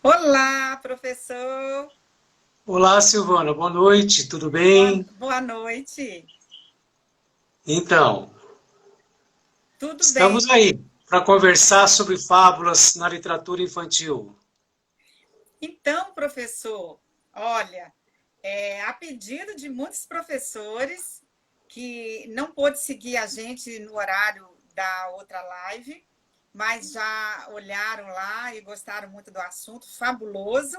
Olá, professor. Olá, Silvana, boa noite, tudo Boa, bem? boa noite. Então, Tudo estamos bem? aí para conversar sobre fábulas na literatura infantil. Então, professor, olha, a pedido de muitos professores que não pôde seguir a gente no horário da outra live, mas já olharam lá e gostaram muito do assunto, fabuloso.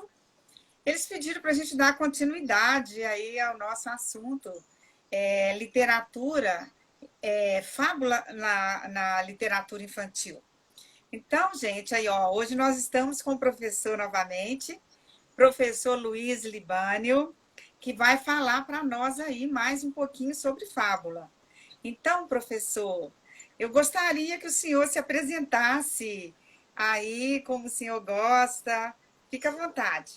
Eles pediram para a gente dar continuidade aí ao nosso assunto, literatura, fábula na literatura infantil. Então, gente, aí, ó, hoje nós estamos com o professor novamente, professor Luiz Libânio, que vai falar para nós aí mais um pouquinho sobre fábula. Então, professor, eu gostaria que o senhor se apresentasse aí, como o senhor gosta. Fica à vontade.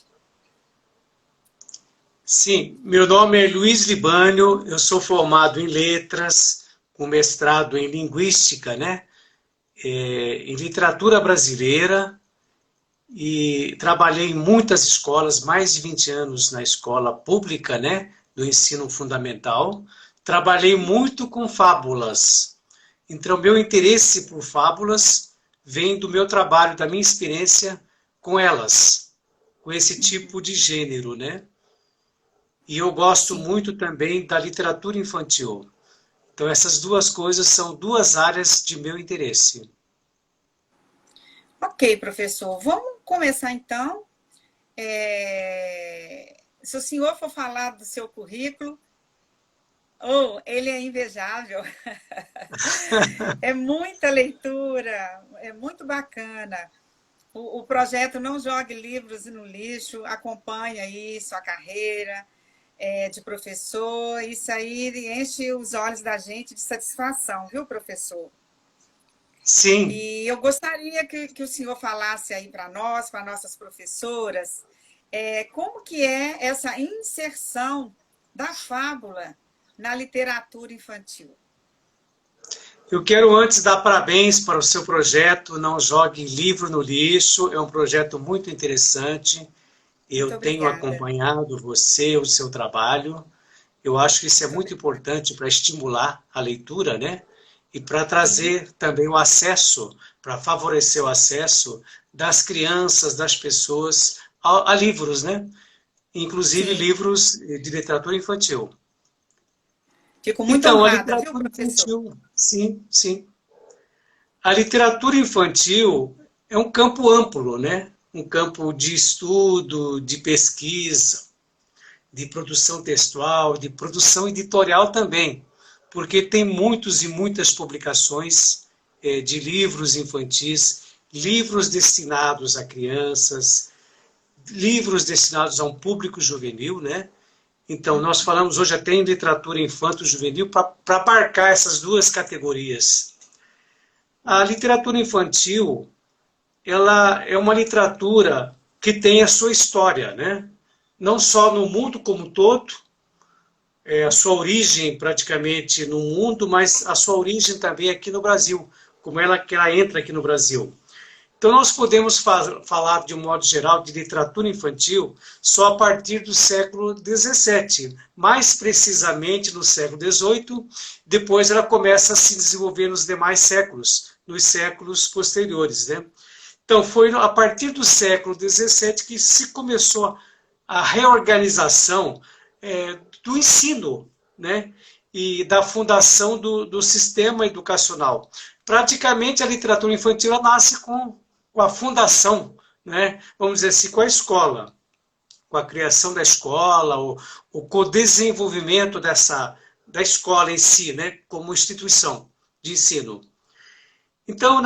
Sim, meu nome é Luiz Libânio, eu sou formado em letras, com mestrado em linguística, né? Em literatura brasileira e trabalhei em muitas escolas, mais de 20 anos na escola pública, né? Do ensino fundamental. Trabalhei muito com fábulas. Então, meu interesse por fábulas vem do meu trabalho, da minha experiência com elas, com esse tipo de gênero, né? E eu gosto Sim. muito também da literatura infantil. Então, essas duas coisas são duas áreas de meu interesse. Ok, professor. Vamos começar então. Se o senhor for falar do seu currículo, oh, ele é invejável. É muita leitura, é muito bacana. O projeto Não Jogue Livros no Lixo acompanha isso, a carreira de professor. Isso aí enche os olhos da gente de satisfação, viu, professor? Sim, E eu gostaria que o senhor falasse aí para nós, para nossas professoras, como que é essa inserção da fábula na literatura infantil. eu quero antes dar parabéns para o seu projeto Não Jogue Livro no Lixo. É um projeto muito interessante. Muito Eu tenho obrigada. acompanhado você, o seu trabalho. Eu acho que isso é Muito muito obrigada. importante para estimular a leitura, né? E para Sim, trazer também o acesso, para favorecer o acesso das crianças, das pessoas a livros, né? Inclusive sim. livros de literatura infantil. Fico muito Então, a honrada, viu, literatura professor? infantil, sim, sim. A literatura infantil é um campo amplo, né? Um campo de estudo, de pesquisa, de produção textual, de produção editorial também, porque tem muitos e muitas publicações de livros infantis, livros destinados a crianças, livros destinados a um público juvenil, né? Então, nós falamos hoje até em literatura infanto-juvenil para abarcar essas duas categorias. A literatura infantil, ela é uma literatura que tem a sua história, né? Não só no mundo como um todo, a sua origem praticamente no mundo, mas a sua origem também aqui no Brasil, como que ela entra aqui no Brasil. Então, nós podemos falar, de um modo geral, de literatura infantil só a partir do século XVII, mais precisamente no século XVIII, depois ela começa a se desenvolver nos demais séculos, nos séculos posteriores, né? Então, foi a partir do século XVII que se começou a reorganização do ensino, né? E da fundação do sistema educacional. Praticamente, a literatura infantil ela nasce com a fundação, né? Vamos dizer assim, com a escola, com a criação da escola, com o desenvolvimento da escola em si, né? Como instituição de ensino. Então,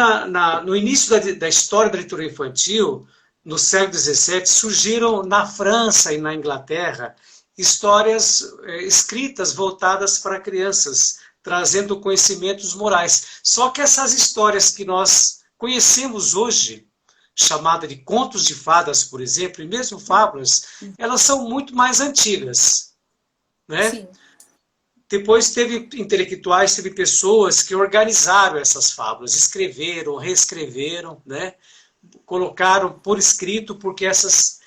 no início da história da literatura infantil, no século XVII, surgiram na França e na Inglaterra histórias escritas voltadas para crianças, trazendo conhecimentos morais. Só que essas histórias que nós conhecemos hoje, chamada de contos de fadas, por exemplo, e mesmo fábulas, elas são muito mais antigas, né? Sim, Depois teve intelectuais, teve pessoas que organizaram essas fábulas, escreveram, reescreveram, né? colocaram por escrito porque essas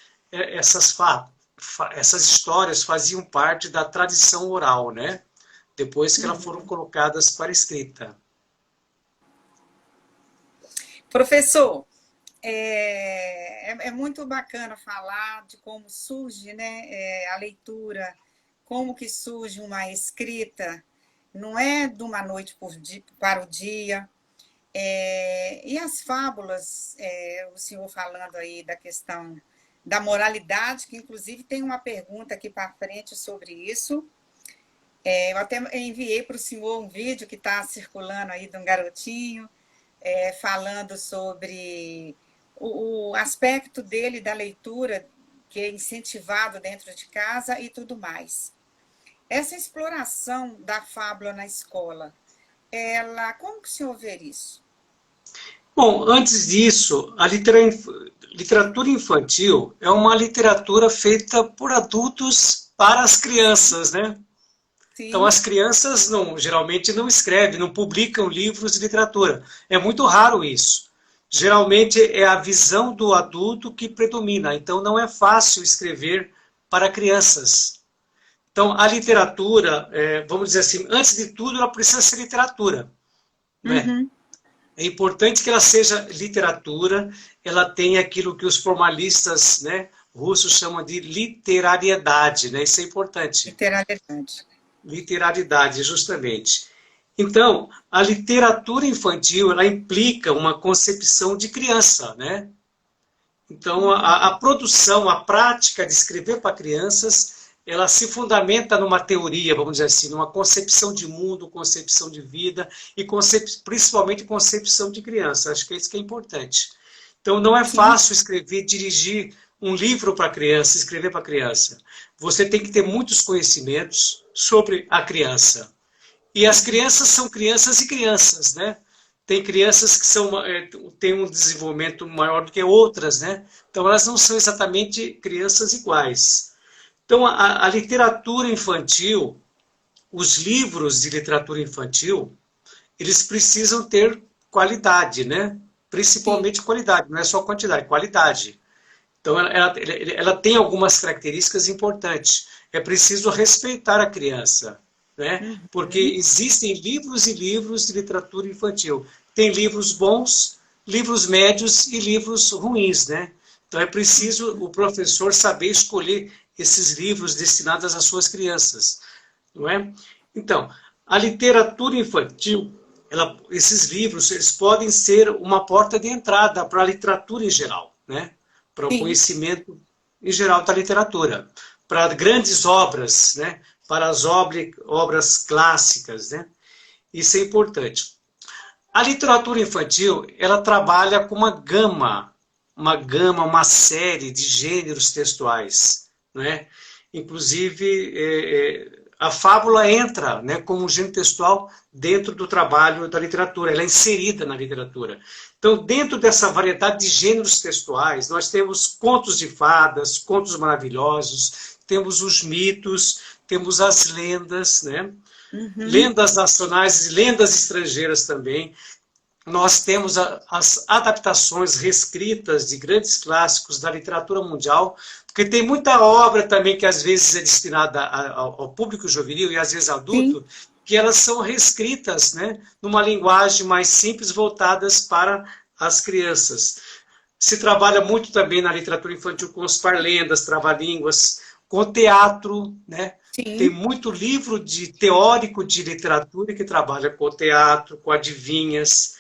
histórias faziam parte da tradição oral, né? Depois que elas foram colocadas para escrita. Professor, é muito bacana falar de como surge, né, a leitura, como que surge uma escrita, não é de uma noite para o dia. E as fábulas, o senhor falando aí da questão da moralidade, que inclusive tem uma pergunta aqui para frente sobre isso. Eu até enviei para o senhor um vídeo que está circulando aí de um garotinho, falando sobre o aspecto dele da leitura, que é incentivado dentro de casa e tudo mais. Essa exploração da fábula na escola, como que o senhor vê isso? Bom, antes disso, a literatura infantil é uma literatura feita por adultos para as crianças, né? Sim. Então, as crianças geralmente não escrevem, não publicam livros de literatura. É muito raro isso. Geralmente é a visão do adulto que predomina. Então, não é fácil escrever para crianças. Então, a literatura, vamos dizer assim, antes de tudo, ela precisa ser literatura. Né? É importante que ela seja literatura, ela tenha aquilo que os formalistas, né, russos chamam de literariedade. Né? Isso é importante. Literalidade, justamente. Então, a literatura infantil, ela implica uma concepção de criança, né? Então, a produção, a prática de escrever para crianças, ela se fundamenta numa teoria, vamos dizer assim, numa concepção de mundo, concepção de vida e principalmente concepção de criança. Acho que é isso que é importante. Então, não é fácil escrever, dirigir um livro para criança, escrever para criança. Você tem que ter muitos conhecimentos sobre a criança. E as crianças são crianças e crianças, né? Tem crianças que têm um desenvolvimento maior do que outras, né? Então, elas não são exatamente crianças iguais. Então, a literatura infantil, os livros de literatura infantil, eles precisam ter qualidade, né? Principalmente qualidade, não é só quantidade, qualidade. Então, ela tem algumas características importantes. É preciso respeitar a criança, né? Porque existem livros e livros de literatura infantil. Tem livros bons, livros médios e livros ruins, né? Então, é preciso o professor saber escolher esses livros destinados às suas crianças, não é? Então, a literatura infantil, esses livros, eles podem ser uma porta de entrada para a literatura em geral, né? Para o conhecimento em geral da literatura, para grandes obras, né? Para as obras clássicas, né? Isso é importante. A literatura infantil, ela trabalha com uma série de gêneros textuais, né? Inclusive, a fábula entra, né, como um gênero textual dentro do trabalho da literatura, ela é inserida na literatura. Então, dentro dessa variedade de gêneros textuais, nós temos contos de fadas, contos maravilhosos, temos os mitos, temos as lendas, né? Lendas nacionais e lendas estrangeiras também. Nós temos as adaptações reescritas de grandes clássicos da literatura mundial, porque tem muita obra também que às vezes é destinada ao público juvenil e às vezes adulto, que elas são reescritas, né, numa linguagem mais simples, voltadas para as crianças. Se trabalha muito também na literatura infantil com os parlendas, trava-línguas, com o teatro, né? Tem muito livro teórico de literatura que trabalha com o teatro, com adivinhas,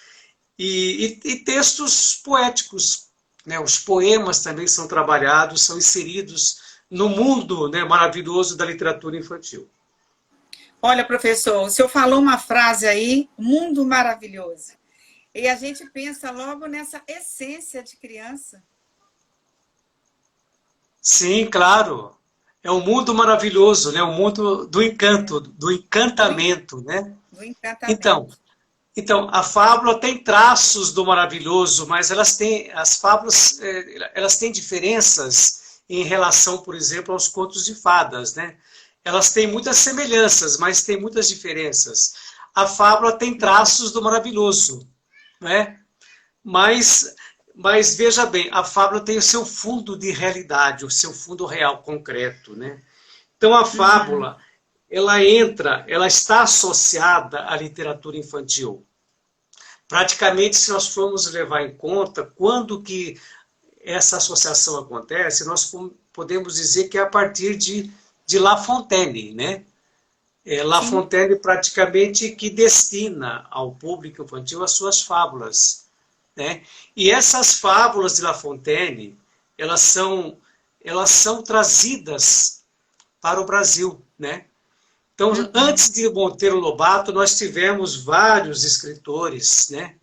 e textos poéticos, né? Os poemas também são trabalhados, são inseridos no mundo, né, maravilhoso da literatura infantil. Olha, professor, o senhor falou uma frase aí, mundo maravilhoso. E a gente pensa logo nessa essência de criança. Sim, claro. É um mundo maravilhoso, né? O mundo do encanto, do encantamento, né? Do encantamento. Então, a fábula tem traços do maravilhoso, mas as fábulas, elas têm diferenças em relação, por exemplo, aos contos de fadas, né? Elas têm muitas semelhanças, mas têm muitas diferenças. A fábula tem traços do maravilhoso, né? Mas Mas veja bem, a fábula tem o seu fundo de realidade, o seu fundo real, concreto, né? Então a Uhum. fábula, ela está associada à literatura infantil. Praticamente, se nós formos levar em conta quando que essa associação acontece, nós podemos dizer que é a partir de La Fontaine, né? La Sim. Fontaine praticamente que destina ao público infantil as suas fábulas, né? E essas fábulas de La Fontaine, elas são, elas são trazidas para o Brasil, né? Então, Uhum. antes de Monteiro Lobato, nós tivemos vários escritores, né,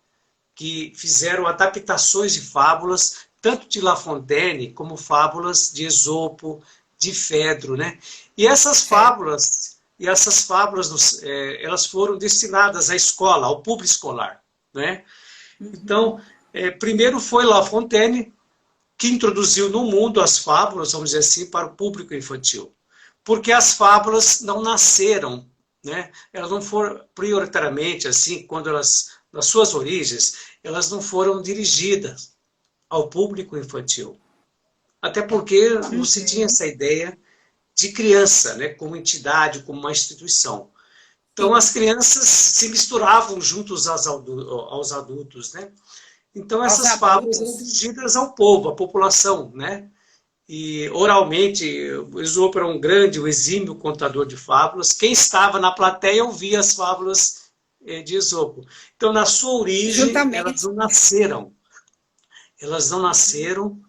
que fizeram adaptações de fábulas, tanto de La Fontaine como fábulas de Esopo, de Fedro, né? Certo. E essas fábulas, elas foram destinadas à escola, ao público escolar, né? Uhum. Então, primeiro foi La Fontaine que introduziu no mundo as fábulas, vamos dizer assim, para o público infantil. Porque as fábulas não nasceram, né? Elas não foram prioritariamente assim, quando elas, nas suas origens, elas não foram dirigidas ao público infantil. Até porque não se tinha Uhum. essa ideia de criança, né, como entidade, como uma instituição. Então as Sim. crianças se misturavam juntos aos adultos, né? Então Aos essas fábulas eram adultos. dirigidas ao povo, à população, né? E oralmente, o Esopo era um grande, um exímio contador de fábulas. Quem estava na plateia ouvia as fábulas de Esopo. Então, na sua origem, Juntamente. elas não nasceram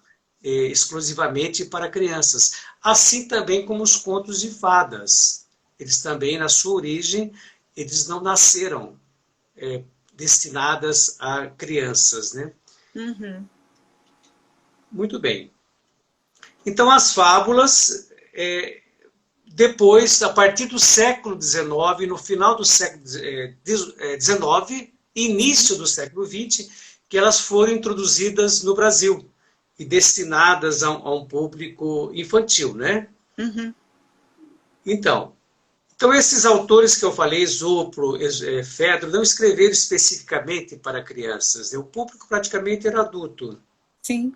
exclusivamente para crianças. Assim também como os contos de fadas. Eles também, na sua origem, eles não nasceram destinadas a crianças, né? Uhum. Muito bem. Então, as fábulas, depois, a partir do século XIX, no final do século XIX, Sim. início do século XX, que elas foram introduzidas no Brasil e destinadas a um público infantil, né? Uhum. Então, então, esses autores que eu falei, Zopro, Fedro, não escreveram especificamente para crianças, né? O público praticamente era adulto. Sim.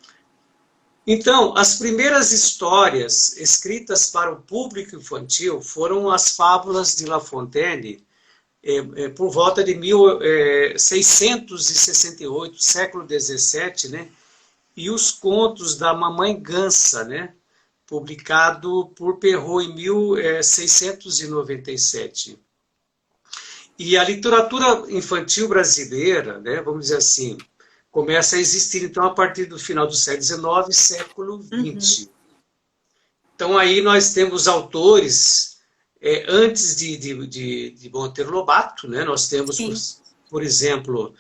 Então, as primeiras histórias escritas para o público infantil foram as fábulas de La Fontaine, por volta de 1668, século XVII, né? E os contos da Mamãe Gansa, né? Publicado por Perrault em 1697. E a literatura infantil brasileira, né, vamos dizer assim, começa a existir então a partir do final do século XIX, século Uhum. XX. Então aí nós temos autores antes de Monteiro Lobato, né? Nós temos, Sim. por exemplo,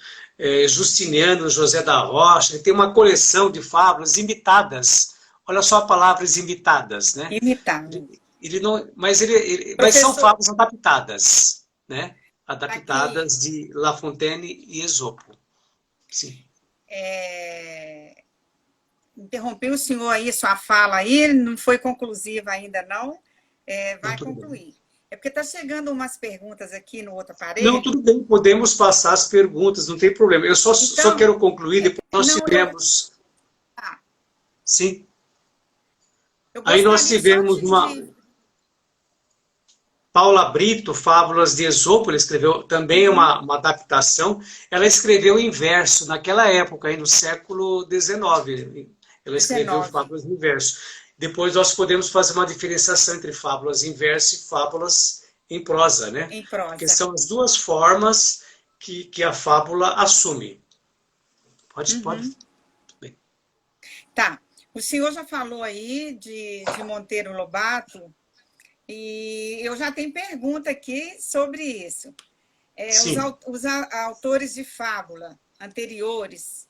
Justiniano José da Rocha, ele tem uma coleção de fábulas imitadas. Olha só a palavra imitadas, né? Imitado. Ele não, mas são Professor, fábulas adaptadas, né? aqui, Adaptadas de La Fontaine e Esopo. Sim, é, interrompi o senhor aí, sua fala aí, não foi conclusiva ainda, não. não, Vai tudo bem. concluir. É porque está chegando umas perguntas aqui no outro Não, aparelho. tudo bem, podemos passar as perguntas, não tem problema. Eu só Então, quero concluir, depois nós não, eu, tivemos. ah, Sim, eu aí nós gostaria só tivemos uma. de. Paula Brito, Fábulas de Esopo, ela escreveu também Uhum, uma adaptação. Ela escreveu em verso, naquela época, aí no século XIX. Ela escreveu 19, fábulas em verso. Depois nós podemos fazer uma diferenciação entre fábulas em verso e fábulas em prosa, né? em Porque prosa. são as duas formas que a fábula assume. Pode. Uhum. Tá. O senhor já falou aí de Monteiro Lobato, e eu já tenho pergunta aqui sobre isso. Sim, Os autores de fábula anteriores,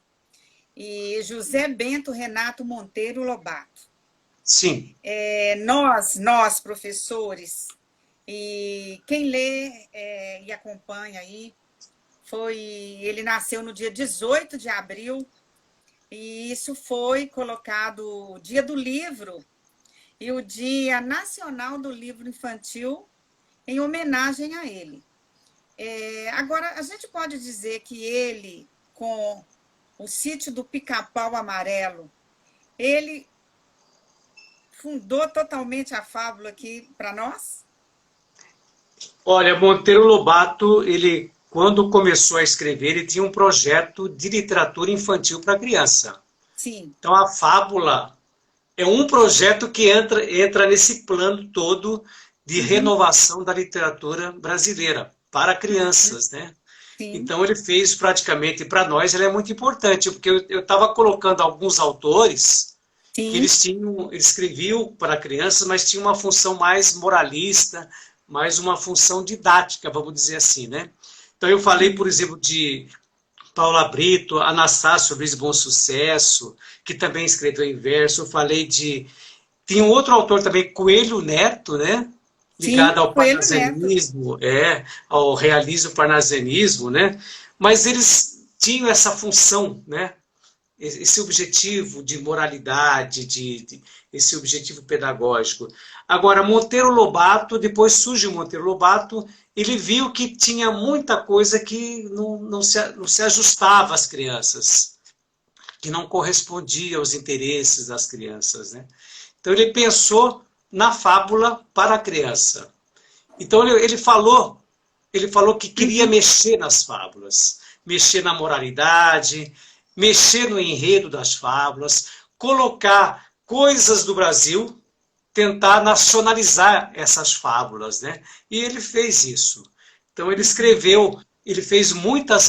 e José Bento Renato Monteiro Lobato. sim, Nós, professores, e quem lê e acompanha aí, ele nasceu no dia 18 de abril, e isso foi colocado o dia do livro e o Dia Nacional do Livro Infantil em homenagem a ele. Agora, a gente pode dizer que ele, com o Sítio do Pica-Pau Amarelo, ele fundou totalmente a fábula aqui para nós? Olha, Monteiro Lobato, ele, quando começou a escrever, ele tinha um projeto de literatura infantil para criança. Sim. Então, a fábula é um projeto que entra nesse plano todo de renovação da literatura brasileira para crianças, né? Sim. Então, ele fez praticamente, para nós, ele é muito importante, porque eu estava colocando alguns autores Sim. que eles escreviam para crianças, mas tinham uma função mais moralista, mais uma função didática, vamos dizer assim, né? Então, eu falei, por exemplo, de Paula Brito, Anastácio Luiz Bom Sucesso, que também escreveu em verso. Eu falei de... Tinha um outro autor também, Coelho Neto, né? Ligado Sim, ao parnasianismo, ao realismo parnasianismo, né? Mas eles tinham essa função, né? Esse objetivo de moralidade, esse objetivo pedagógico. Agora, Monteiro Lobato, depois surge o Monteiro Lobato, ele viu que tinha muita coisa que não se ajustava às crianças, que não correspondia aos interesses das crianças, né? Então, ele pensou na fábula para a criança. Então, ele falou que queria mexer nas fábulas, mexer na moralidade, mexer no enredo das fábulas, colocar coisas do Brasil, tentar nacionalizar essas fábulas, né? E ele fez isso. Então ele escreveu, ele fez muitas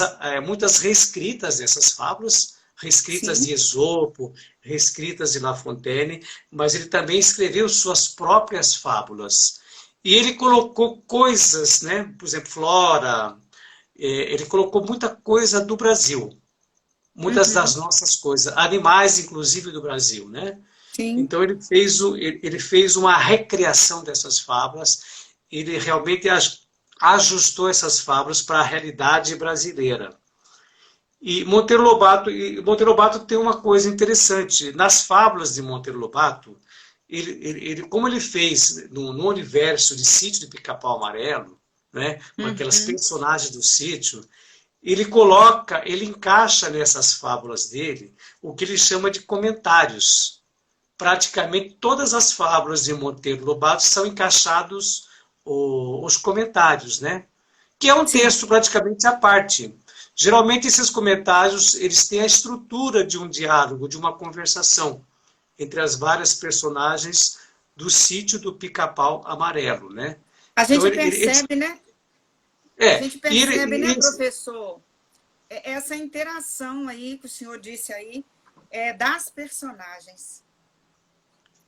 reescritas dessas fábulas, reescritas Sim. de Esopo, reescritas de La Fontaine, mas ele também escreveu suas próprias fábulas. E ele colocou coisas, né? Por exemplo, Flora, ele colocou muita coisa do Brasil. Muitas das nossas coisas, animais, inclusive, do Brasil, né? Sim. Então, ele fez uma recriação dessas fábulas, ele realmente ajustou essas fábulas para a realidade brasileira. E Monteiro Lobato tem uma coisa interessante. Nas fábulas de Monteiro Lobato, como ele fez no universo de Sítio de Pica-Pau Amarelo, né, com aquelas personagens do sítio, ele encaixa nessas fábulas dele o que ele chama de comentários. Praticamente todas as fábulas de Monteiro Lobato são encaixados os comentários, né? Que é um texto praticamente à parte. Geralmente esses comentários eles têm a estrutura de um diálogo, de uma conversação entre as várias personagens do Sítio do Pica-Pau Amarelo, né? A gente percebe, né? A gente percebe, né, professor, essa interação aí que o senhor disse aí, das personagens.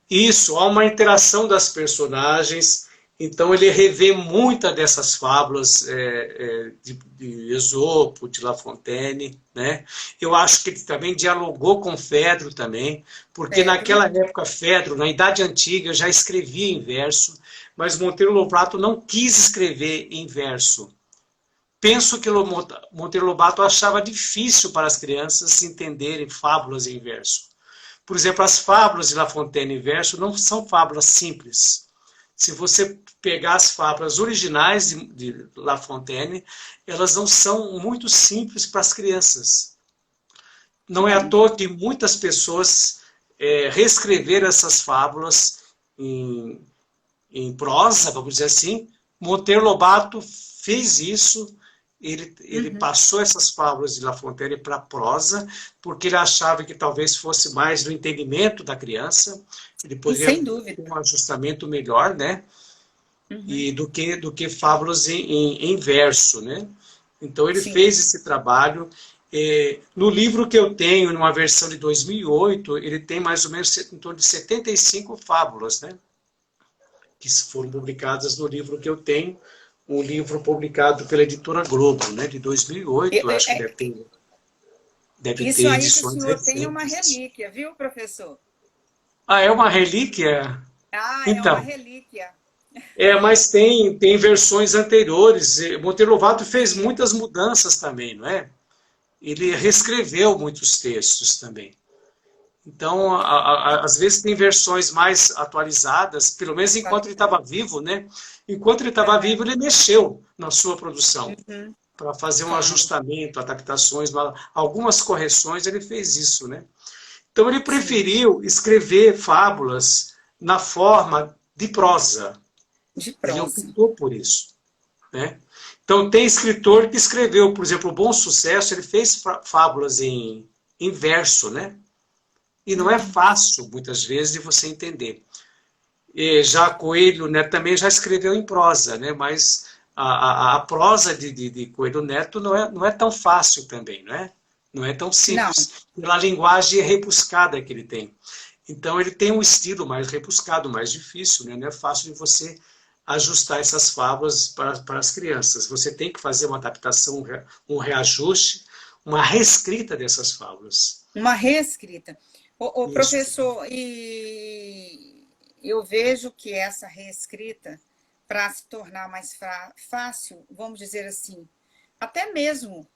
Isso, há uma interação das personagens, então ele revê muitas dessas fábulas de Esopo, de La Fontaine, né? Eu acho que ele também dialogou com Fedro também, porque naquela época Fedro, na Idade Antiga, já escrevia em verso, mas Monteiro Lobato não quis escrever em verso. Penso que Monteiro Lobato achava difícil para as crianças entenderem fábulas em verso. Por exemplo, as fábulas de La Fontaine em verso não são fábulas simples. Se você pegar as fábulas originais de La Fontaine, elas não são muito simples para as crianças. Não é à toa que muitas pessoas reescreveram essas fábulas em prosa, vamos dizer assim. Monteiro Lobato fez isso. Ele passou essas fábulas de La Fontaine para a prosa, porque ele achava que talvez fosse mais do entendimento da criança. Ele poderia ter um ajustamento melhor, né? E do que fábulas em verso, né? Então ele fez esse trabalho. No livro que eu tenho, numa versão de 2008, ele tem mais ou menos em torno de 75 fábulas, né? Que foram publicadas no livro que eu tenho. Um livro publicado pela Editora Globo, né, de 2008, acho que deve ter isso aí edições que o senhor tem é uma relíquia, viu, professor? Ah, é uma relíquia? Então, é uma relíquia. Mas tem versões anteriores. Monteiro Lobato fez muitas mudanças também, não é? Ele reescreveu muitos textos também. Então, às vezes tem versões mais atualizadas, pelo menos enquanto ele estava vivo, né? Enquanto ele estava vivo, ele mexeu na sua produção. para fazer um claro. ajustamento, adaptações, algumas correções, ele fez isso, né? Então ele Sim, preferiu escrever fábulas na forma de prosa. de Ele prosa. optou por isso, né? Então tem escritor que escreveu, por exemplo, o Bom Sucesso, ele fez fábulas em verso, né? E não é Uhum. fácil, muitas vezes, de você entender. E já Coelho Neto também já escreveu em prosa, né? Mas a prosa de Coelho Neto não é tão fácil também, não é? Não é tão Não, simples, pela linguagem rebuscada que ele tem. Então ele tem um estilo mais rebuscado, mais difícil, né? Não é fácil de você ajustar essas fábulas para as crianças. Você tem que fazer uma adaptação, um reajuste, uma reescrita dessas fábulas. uma reescrita. O Isso. professor, e eu vejo que essa reescrita, para se tornar mais fácil, vamos dizer assim, até mesmo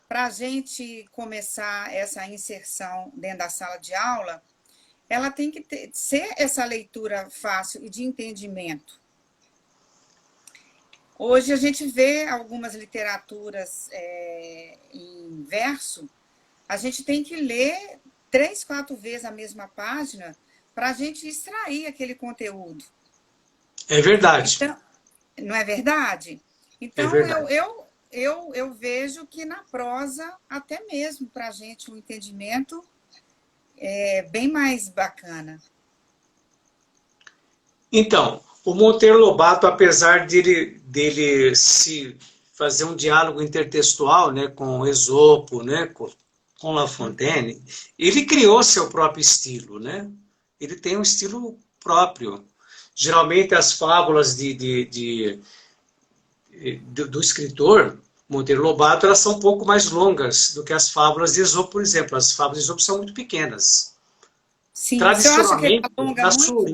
para a gente começar essa inserção dentro da sala de aula, ela tem que ser essa leitura fácil e de entendimento. Hoje a gente vê algumas literaturas em verso, a gente tem que ler 3, 4 vezes a mesma página para a gente extrair aquele conteúdo. É verdade. Então, não é verdade? É Então, verdade. eu vejo que na prosa, até mesmo para a gente, o entendimento é bem mais bacana. Então, o Monteiro Lobato, apesar dele se fazer um diálogo intertextual, né, com Esopo, né, com La Fontaine, ele criou seu próprio estilo, né? Ele tem um estilo próprio. Geralmente as fábulas do escritor Monteiro Lobato, elas são um pouco mais longas do que as fábulas de Esopo, por exemplo. As fábulas de Esopo são muito pequenas. Sim, você acha que ele Tradicionalmente, alonga muito?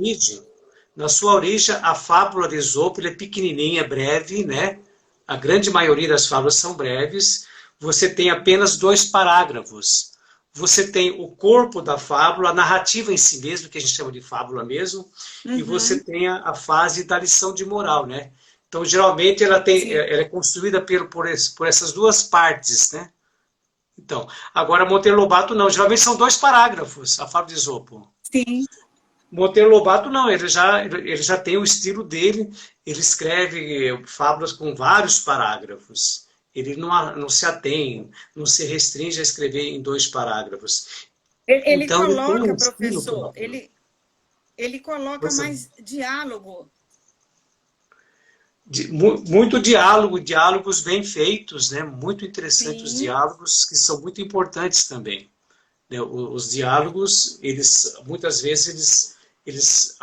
na sua origem, a fábula de Esopo é pequenininha, breve, né? A grande maioria das fábulas são breves. Você tem apenas 2 parágrafos. Você tem o corpo da fábula, a narrativa em si mesmo, que a gente chama de fábula mesmo, e você Uhum, tem a fase da lição de moral, né? Então, geralmente, sim, ela é construída por essas 2 partes, né? Então, agora Monteiro Lobato não, geralmente são 2 parágrafos, a fábula de Esopo. sim. Monteiro Lobato não, ele já tem o estilo dele, ele escreve fábulas com vários parágrafos. Ele não se atém, não se restringe a escrever em 2 parágrafos. Ele Então ele tem um coloca, estilo professor, próprio. ele coloca Você, mais diálogo. muito diálogo, diálogos bem feitos, né? Muito interessantes os Sim, diálogos, que são muito importantes também. Né? Os diálogos, muitas vezes eles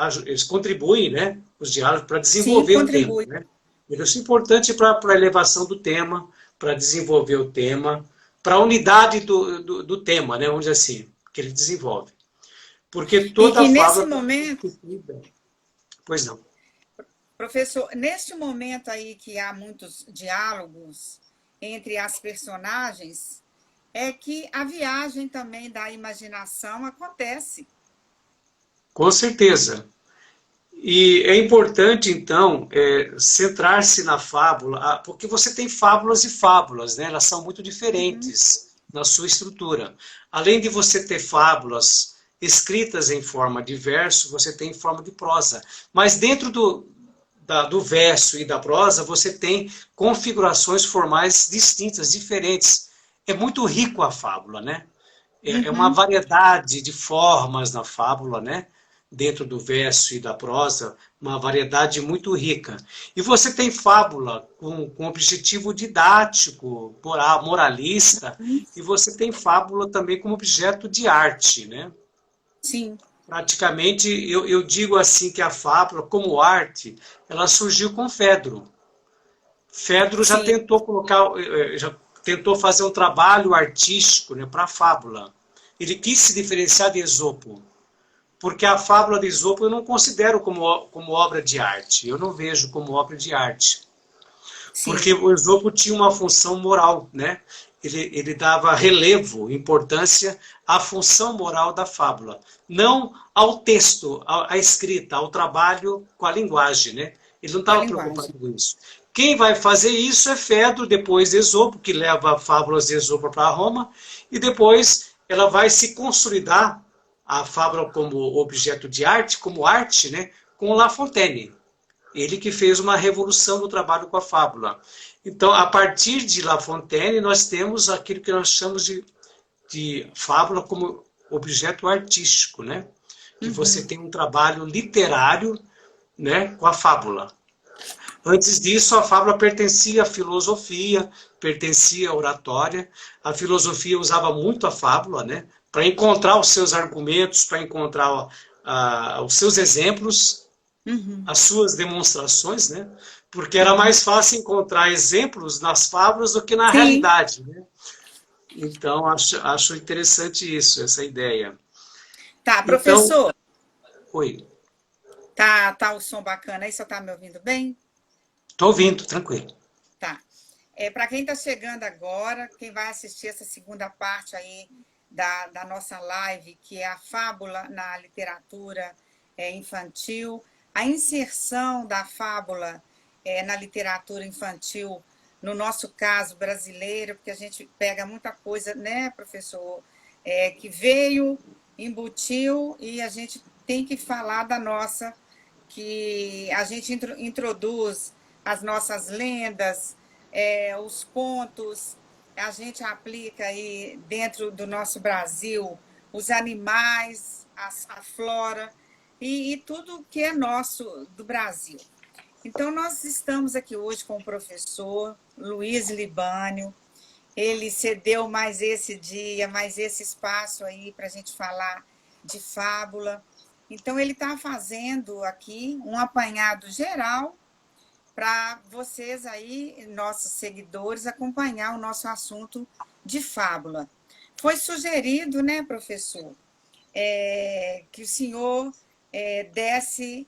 contribuem, né? Os diálogos para sim, desenvolver o tema, contribui. né? Eles são importantes para a elevação do tema, para desenvolver o tema, para a unidade do tema, né? Vamos dizer assim, que ele desenvolve. Porque toda E nesse fábula está momento, constituída. Pois não. professor, neste momento aí que há muitos diálogos entre as personagens, é que a viagem também da imaginação acontece. Com certeza. E é importante, então, centrar-se na fábula, porque você tem fábulas e fábulas, né? Elas são muito Uhum, diferentes na sua estrutura. Além de você ter fábulas escritas em forma de verso, você tem em forma de prosa. Mas dentro do verso e da prosa, você tem configurações formais distintas, diferentes. É muito rico a fábula, né? É uma uhum, variedade de formas na fábula, né? Dentro do verso e da prosa, uma variedade muito rica. E você tem fábula com objetivo didático, moralista, e você tem fábula também como objeto de arte, né? sim, Praticamente, eu digo assim que a fábula, como arte, ela surgiu com Fedro. Fedro sim. já tentou fazer um trabalho artístico, né, para a fábula. Ele quis se diferenciar de Esopo, porque a fábula de Esopo eu não considero como obra de arte. Eu não vejo como obra de arte, porque Sim, o Esopo tinha uma função moral, né? Ele dava relevo, importância à função moral da fábula, não ao texto, à escrita, ao trabalho com a linguagem, né? Ele não com a estava linguagem. preocupado com isso. Quem vai fazer isso é Fedro, depois Esopo, que leva fábulas de Esopo para Roma, e depois ela vai se consolidar, a fábula como objeto de arte, como arte, né, com La Fontaine. Ele que fez uma revolução no trabalho com a fábula. Então, a partir de La Fontaine, nós temos aquilo que nós chamamos de fábula como objeto artístico, né? Que você tem um trabalho literário, né, com a fábula. Antes disso, a fábula pertencia à filosofia, pertencia à oratória. A filosofia usava muito a fábula, né, para encontrar os seus argumentos, para encontrar os seus exemplos, as suas demonstrações, né, porque era mais fácil encontrar exemplos nas fábulas do que na Sim. realidade, né? Então, acho interessante isso, essa ideia. Tá, professor. Então, oi. Tá o som bacana aí, você tá me ouvindo bem? Estou ouvindo, tranquilo. Tá. Para quem está chegando agora, quem vai assistir essa segunda parte aí da nossa live, que é a fábula na literatura infantil, a inserção da fábula na literatura infantil, no nosso caso brasileiro, porque a gente pega muita coisa, né, professor, que veio, embutiu, e a gente tem que falar da nossa, que a gente introduz as nossas lendas, os contos, a gente aplica aí dentro do nosso Brasil os animais, a flora e tudo que é nosso do Brasil. Então, nós estamos aqui hoje com o professor Luiz Libânio. Ele cedeu mais esse dia, mais esse espaço aí para a gente falar de fábula. Então, ele está fazendo aqui um apanhado geral para vocês aí, nossos seguidores, acompanhar o nosso assunto de fábula. Foi sugerido, né, professor, que o senhor desse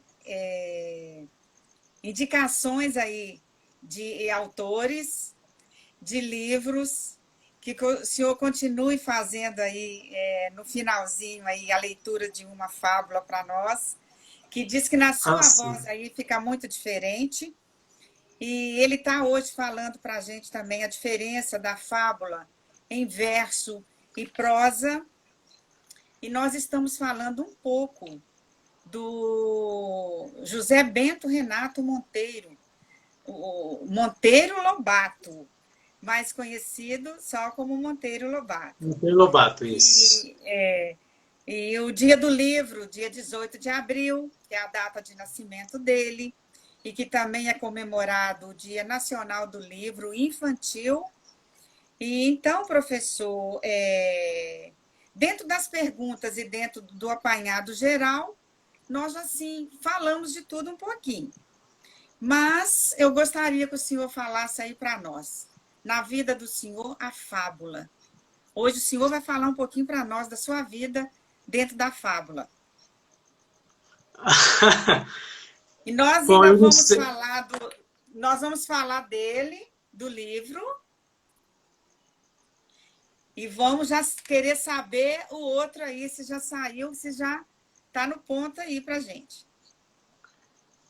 indicações aí de autores, de livros, que o senhor continue fazendo aí, no finalzinho, aí, a leitura de uma fábula para nós, que diz que na sua voz aí fica muito diferente. E ele está hoje falando para a gente também a diferença da fábula em verso e prosa. E nós estamos falando um pouco do José Bento Renato Monteiro, o Monteiro Lobato, mais conhecido só como Monteiro Lobato. Monteiro Lobato, isso. E o dia do livro, dia 18 de abril, que é a data de nascimento dele, e que também é comemorado o Dia Nacional do Livro Infantil. E então, professor, dentro das perguntas e dentro do apanhado geral, nós, assim, falamos de tudo um pouquinho. Mas eu gostaria que o senhor falasse aí para nós, na vida do senhor, a fábula. Hoje o senhor vai falar um pouquinho para nós da sua vida dentro da fábula. E nós ainda vamos falar dele, do livro, e vamos já querer saber o outro aí, se já saiu, se já está no ponto aí para a gente.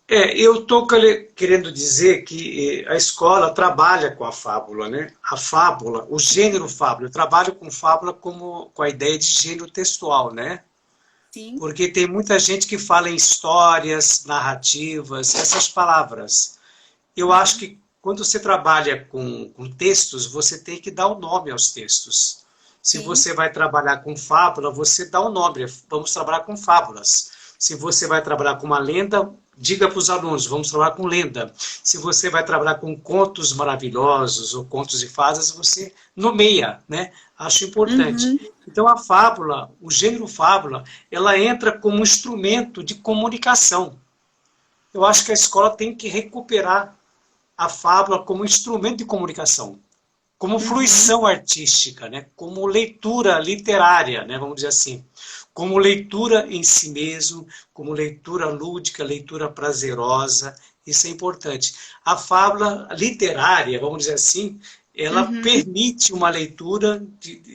Eu estou querendo dizer que a escola trabalha com a fábula, né? A fábula, o gênero fábula, eu trabalho com fábula com a ideia de gênero textual, né? Sim. Porque tem muita gente que fala em histórias, narrativas, essas palavras. Eu acho que quando você trabalha com textos, você tem que dar o nome aos textos. Se você vai trabalhar com fábula, você dá o nome. Vamos trabalhar com fábulas. Se você vai trabalhar com uma lenda, diga para os alunos, vamos trabalhar com lenda. Se você vai trabalhar com contos maravilhosos ou contos de fadas, você nomeia, né? Acho importante. Então, a fábula, o gênero fábula, ela entra como instrumento de comunicação. Eu acho que a escola tem que recuperar a fábula como instrumento de comunicação, como fruição artística, né? Como leitura literária, né? Vamos dizer assim. Como leitura em si mesmo, como leitura lúdica, leitura prazerosa, isso é importante. A fábula literária, vamos dizer assim, ela permite uma leitura,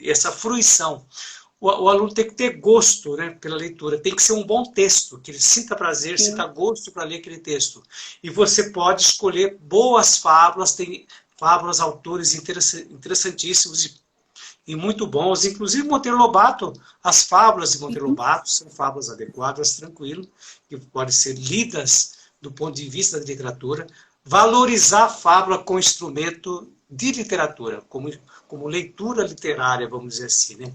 essa fruição. o aluno tem que ter gosto, né, pela leitura, tem que ser um bom texto, que ele sinta prazer, Sim. sinta gosto para ler aquele texto. E você pode escolher boas fábulas, tem fábulas, autores interessantíssimos e muito bons, inclusive Monteiro Lobato, as fábulas de Monteiro Lobato são fábulas adequadas, tranquilo, que podem ser lidas do ponto de vista da literatura, valorizar a fábula como instrumento de literatura, como leitura literária, vamos dizer assim, né?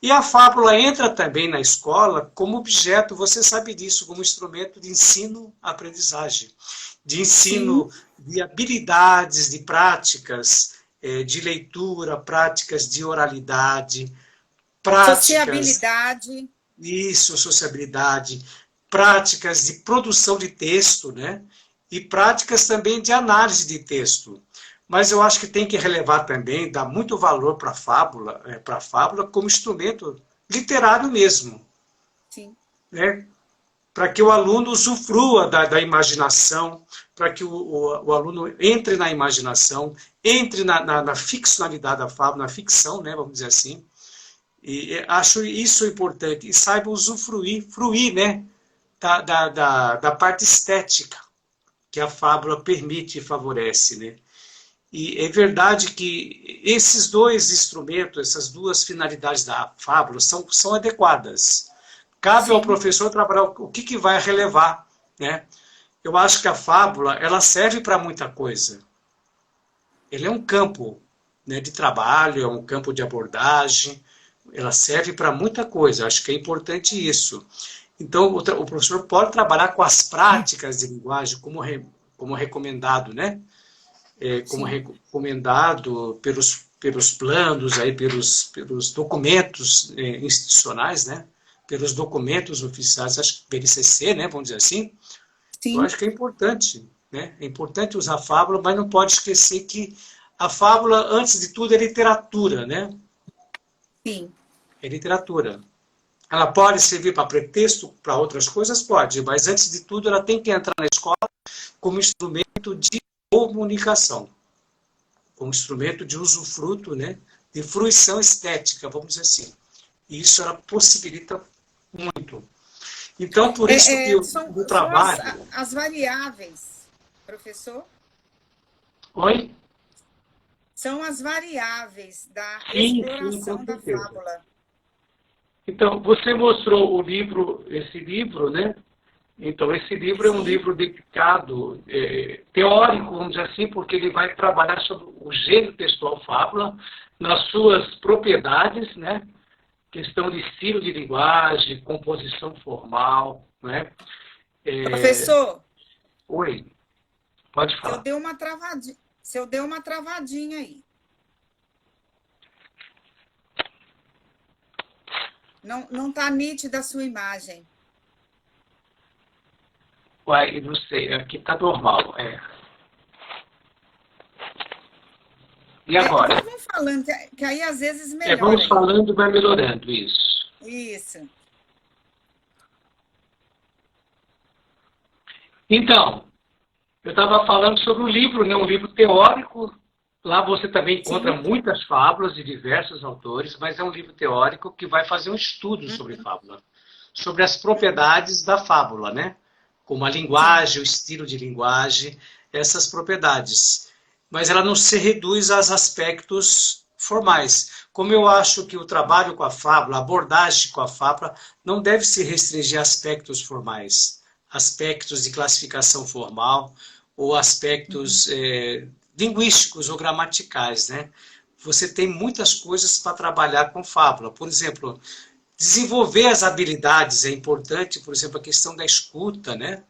E a fábula entra também na escola como objeto, você sabe disso, como instrumento de ensino-aprendizagem, de ensino de habilidades, de práticas, de leitura, práticas de oralidade, práticas... Sociabilidade. Isso, sociabilidade, práticas de produção de texto, né? E práticas também de análise de texto. Mas eu acho que tem que relevar também, dar muito valor para a fábula como instrumento literário mesmo. Sim. Né? Para que o aluno usufrua da imaginação, para que o aluno entre na imaginação, entre na ficcionalidade da fábula, na ficção, né, vamos dizer assim. E acho isso importante. E saiba fruir, né, da parte estética que a fábula permite e favorece, né? E é verdade que esses dois instrumentos, essas duas finalidades da fábula são adequadas. Cabe ao professor trabalhar o que vai relevar, né? Eu acho que a fábula, ela serve para muita coisa. Ele é um campo, né, de trabalho, é um campo de abordagem, ela serve para muita coisa. Acho que é importante isso. Então, o professor pode trabalhar com as práticas de linguagem como recomendado, né? Como recomendado pelos planos, aí, pelos documentos institucionais, né? Pelos documentos oficiais, acho que BNCC, né? Vamos dizer assim. Sim. Eu acho que é importante, né? É importante usar a fábula, mas não pode esquecer que a fábula, antes de tudo, é literatura, né? Sim. É literatura. Ela pode servir para pretexto, para outras coisas? Pode, mas antes de tudo ela tem que entrar na escola como instrumento de comunicação, como instrumento de usufruto, né, de fruição estética, vamos dizer assim. E isso ela possibilita muito. Então, por isso que o trabalho... São as variáveis, professor? Oi? São as variáveis da com exploração da certeza. fábula. Então, você mostrou esse livro, né? Então, esse livro é um livro dedicado, teórico, vamos dizer assim, porque ele vai trabalhar sobre o gênero textual fábula, nas suas propriedades, né? Questão de estilo de linguagem, composição formal, né? Professor? Oi, pode falar. Se eu der uma travadinha aí. Não está nítida a sua imagem. Uai, não sei, aqui está normal. E agora? Vamos falando, que aí às vezes melhora. Vamos falando, vai melhorando isso. Isso. Então, eu estava falando sobre o livro, né? Um livro teórico. Lá você também encontra muitas fábulas de diversos autores, mas é um livro teórico que vai fazer um estudo sobre fábula, sobre as propriedades da fábula, né? Como a linguagem, o estilo de linguagem, essas propriedades. Mas ela não se reduz aos aspectos formais. Como eu acho que o trabalho com a fábula, a abordagem com a fábula, não deve se restringir a aspectos formais, aspectos de classificação formal ou aspectos linguísticos ou gramaticais, né? Você tem muitas coisas para trabalhar com fábula. Por exemplo, desenvolver as habilidades é importante, por exemplo, a questão da escuta, né?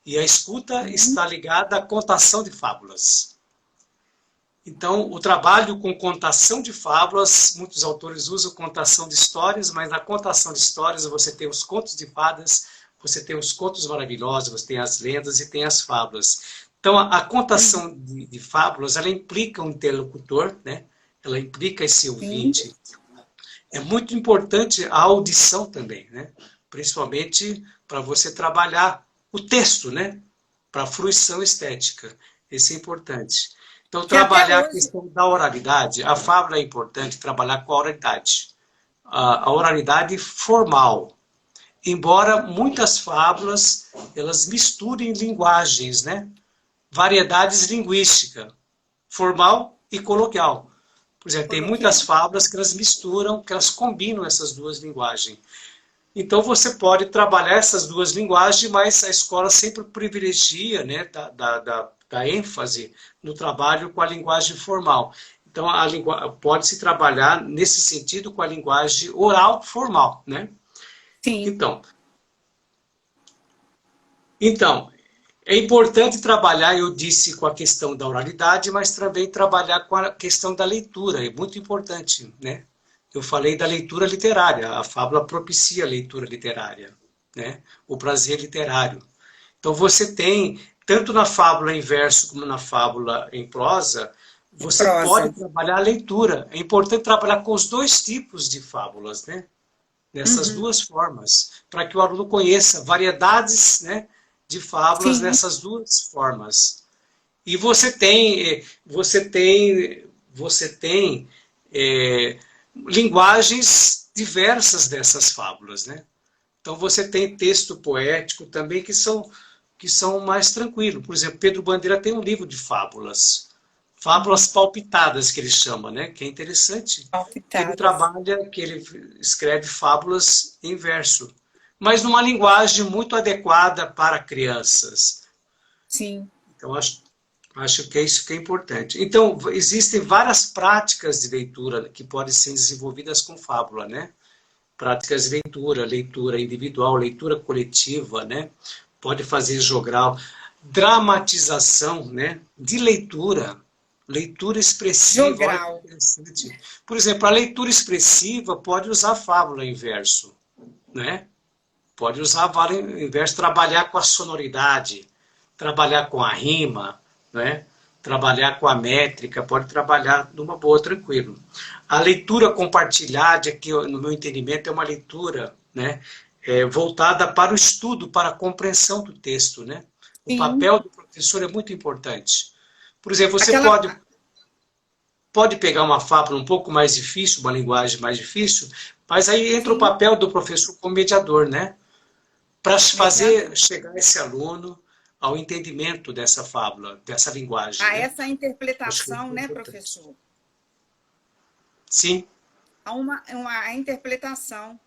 E a escuta está ligada à contação de fábulas. Então, o trabalho com contação de fábulas, muitos autores usam contação de histórias, mas na contação de histórias você tem os contos de fadas, você tem os contos maravilhosos, você tem as lendas e tem as fábulas. Então, a contação de fábulas, ela implica um interlocutor, né? Ela implica esse ouvinte. É muito importante a audição também, né? Principalmente para você trabalhar o texto, né? Para a fruição estética. Isso é importante. Então, trabalhar a questão da oralidade. A fábula é importante trabalhar com a oralidade. a oralidade formal. Embora muitas fábulas, elas misturem linguagens, né? Variedades linguísticas, formal e coloquial. Por exemplo, tem muitas fábulas que elas misturam, que elas combinam essas duas linguagens. Então você pode trabalhar essas duas linguagens, mas a escola sempre privilegia, né, da ênfase no trabalho com a linguagem formal. Então pode-se trabalhar nesse sentido com a linguagem oral formal, né? Sim. Então, é importante trabalhar, eu disse, com a questão da oralidade, mas também trabalhar com a questão da leitura, é muito importante, né? Eu falei da leitura literária, a fábula propicia a leitura literária, né? O prazer literário. Então você tem, tanto na fábula em verso como na fábula em prosa, você pode trabalhar a leitura. É importante trabalhar com os dois tipos de fábulas, né? Nessas duas formas, para que o aluno conheça variedades, né, de fábulas nessas duas formas. E você tem linguagens diversas dessas fábulas, né? Então você tem texto poético também que são mais tranquilos. Por exemplo, Pedro Bandeira tem um livro de fábulas. Fábulas palpitadas, que ele chama, né? Que é interessante. Que ele escreve fábulas em verso, mas numa linguagem muito adequada para crianças. Sim. Então, acho que é isso que é importante. Então, existem várias práticas de leitura que podem ser desenvolvidas com fábula, né? Práticas de leitura, leitura individual, leitura coletiva, né? Pode fazer jogral, dramatização, né? De leitura. Leitura expressiva. Olha que interessante. Por exemplo, a leitura expressiva pode usar fábula em verso, né? Pode usar fábula em verso, trabalhar com a sonoridade, trabalhar com a rima, né? Trabalhar com a métrica, pode trabalhar de uma boa, tranquilo. A leitura compartilhada, que no meu entendimento é uma leitura, né? Voltada para o estudo, para a compreensão do texto, né? O papel do professor é muito importante. Por exemplo, você pode pegar uma fábula um pouco mais difícil, uma linguagem mais difícil, mas aí entra o papel do professor como mediador, né? Para fazer chegar esse aluno ao entendimento dessa fábula, dessa linguagem. Né? Essa interpretação, né, professor? Sim. A interpretação.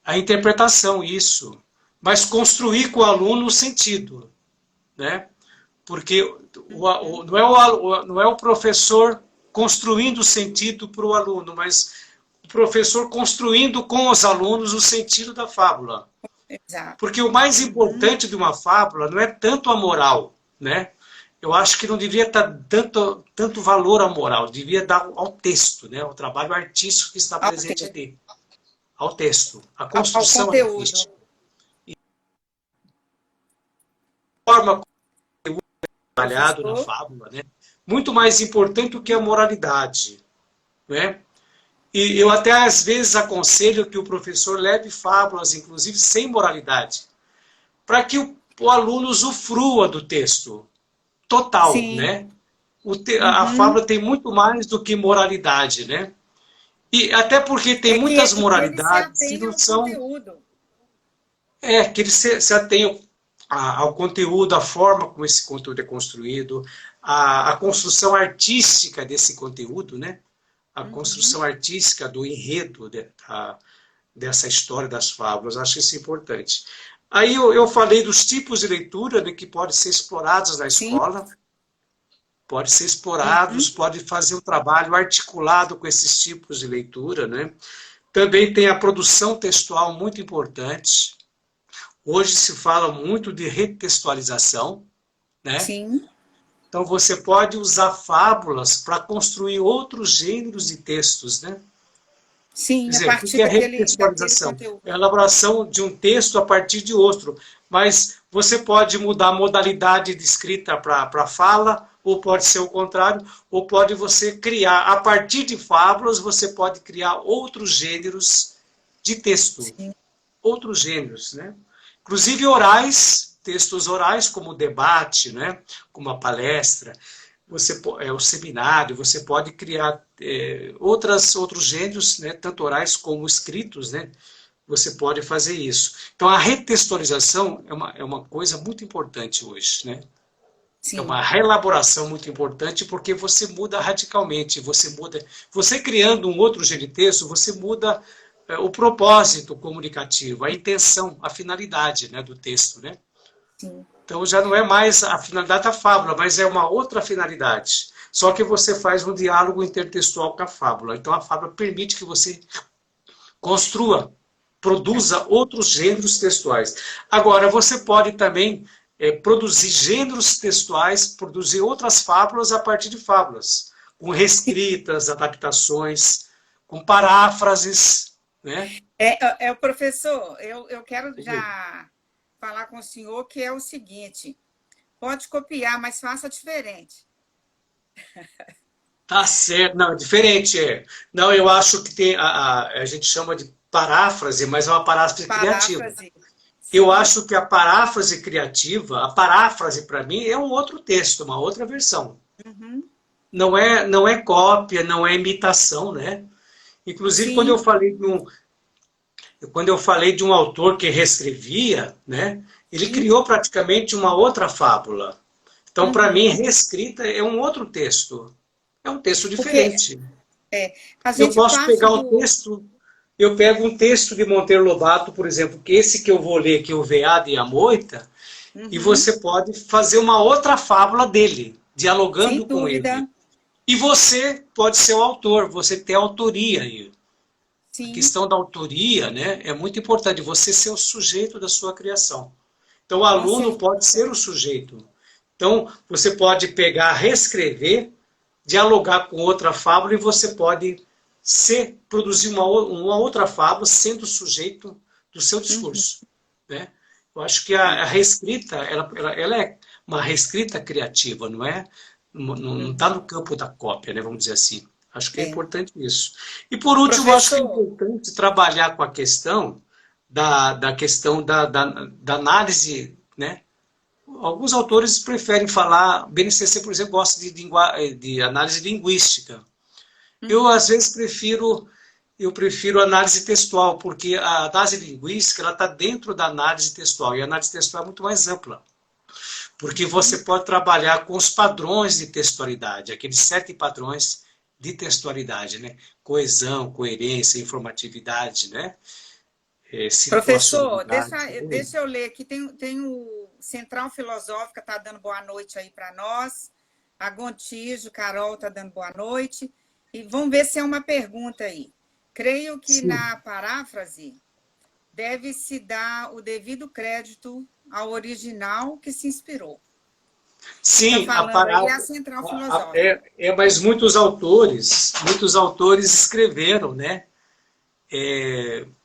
A interpretação, isso. Mas construir com o aluno o sentido, né? Porque não é o professor construindo o sentido para o aluno, mas o professor construindo com os alunos o sentido da fábula. Exato. Porque o mais importante de uma fábula não é tanto a moral, né? Eu acho que não devia dar tanto valor à moral, devia dar ao texto, né? Ao trabalho artístico que está presente ali. Ao texto, a construção artística. A forma como é trabalhado na fábula, né? Muito mais importante do que a moralidade, né? E eu até às vezes aconselho que o professor leve fábulas, inclusive sem moralidade, para que o aluno usufrua do texto total, né? A fábula tem muito mais do que moralidade, né? E até porque tem muitas moralidades que não são... que eles se atenham ao conteúdo, à forma como esse conteúdo é construído, a construção artística desse conteúdo, né? A construção artística do enredo dessa história das fábulas. Acho isso importante. Aí eu falei dos tipos de leitura, né, que podem ser explorados na escola. Pode ser explorados, pode fazer um trabalho articulado com esses tipos de leitura, né? Também tem a produção textual muito importante. Hoje se fala muito de retextualização, né? Sim. Então você pode usar fábulas para construir outros gêneros de textos, né? Sim, quer dizer, a partir daquele retextualização. É a elaboração de um texto a partir de outro. Mas você pode mudar a modalidade de escrita para fala, ou pode ser o contrário, ou pode você criar, a partir de fábulas, você pode criar outros gêneros de texto. Sim. Outros gêneros, né? Inclusive orais, textos orais, como o debate, né? Como a palestra. o seminário, você pode criar outros gêneros, né, tanto orais como escritos, né? Você pode fazer isso. Então, a retextualização é uma coisa muito importante hoje, né? É Sim. uma reelaboração muito importante porque você muda radicalmente, você criando um outro gênero de texto, você muda o propósito comunicativo, a intenção, a finalidade, né, do texto, né? Sim. Então já não é mais a finalidade da fábula, mas é uma outra finalidade. Só que você faz um diálogo intertextual com a fábula. Então a fábula permite que você construa, produza outros gêneros textuais. Agora, você pode também produzir gêneros textuais, produzir outras fábulas a partir de fábulas, com reescritas, adaptações, com paráfrases, né? O professor, eu quero já falar com o senhor que é o seguinte: pode copiar, mas faça diferente. Tá certo, não, é diferente. Não, eu acho que tem, a gente chama de paráfrase, mas é uma paráfrase criativa. Paráfrase. Eu Sim. acho que a paráfrase criativa, a paráfrase para mim é um outro texto, uma outra versão. Uhum. Não é cópia, não é imitação, né? Inclusive, Sim. quando eu falei de um autor que reescrevia, né, ele Sim. criou praticamente uma outra fábula. Então, para mim, Uhum. reescrita é um outro texto. É um texto Porque diferente. a Eu gente posso parte pegar o do. texto, eu pego um texto de Monteiro Lobato, por exemplo, que esse que eu vou ler, que é o Veado e a Moita, e Uhum. você pode fazer uma outra fábula dele, Sem dialogando com ele. dúvida. E você pode ser o autor, você ter autoria aí. A Sim, questão da autoria, né, é muito importante, você ser o sujeito da sua criação. Então, o com aluno pode certeza. ser o sujeito. Então, você pode pegar, reescrever, dialogar com outra fábula e você pode produzir uma outra fábula sendo o sujeito do seu Uhum. discurso, né? Eu acho que a reescrita, ela é uma reescrita criativa, não é? Não está Uhum. no campo da cópia, né? Vamos dizer assim. Acho que é É. importante isso. E por último, acho que é Professor, importante trabalhar com a questão da questão da análise, né? Alguns autores preferem falar, BNCC, por exemplo, gosta de análise linguística. Eu, uhum. às vezes, eu prefiro análise textual, porque a análise linguística ela está dentro da análise textual, e a análise textual é muito mais ampla, porque você Uhum. pode trabalhar com os padrões de textualidade, aqueles 7 padrões de textualidade, né? Coesão, coerência, informatividade, né? Professor, Situacionalidade. deixa eu ler aqui. Tem o Central Filosófica está dando boa noite aí para nós. A Gontijo, Carol está dando boa noite. E vamos ver se é uma pergunta aí. Creio que Sim. na paráfrase deve-se dar o devido crédito ao original que se inspirou. Quem está Sim, falando aí é a Central Filosófica. mas muitos autores escreveram, né?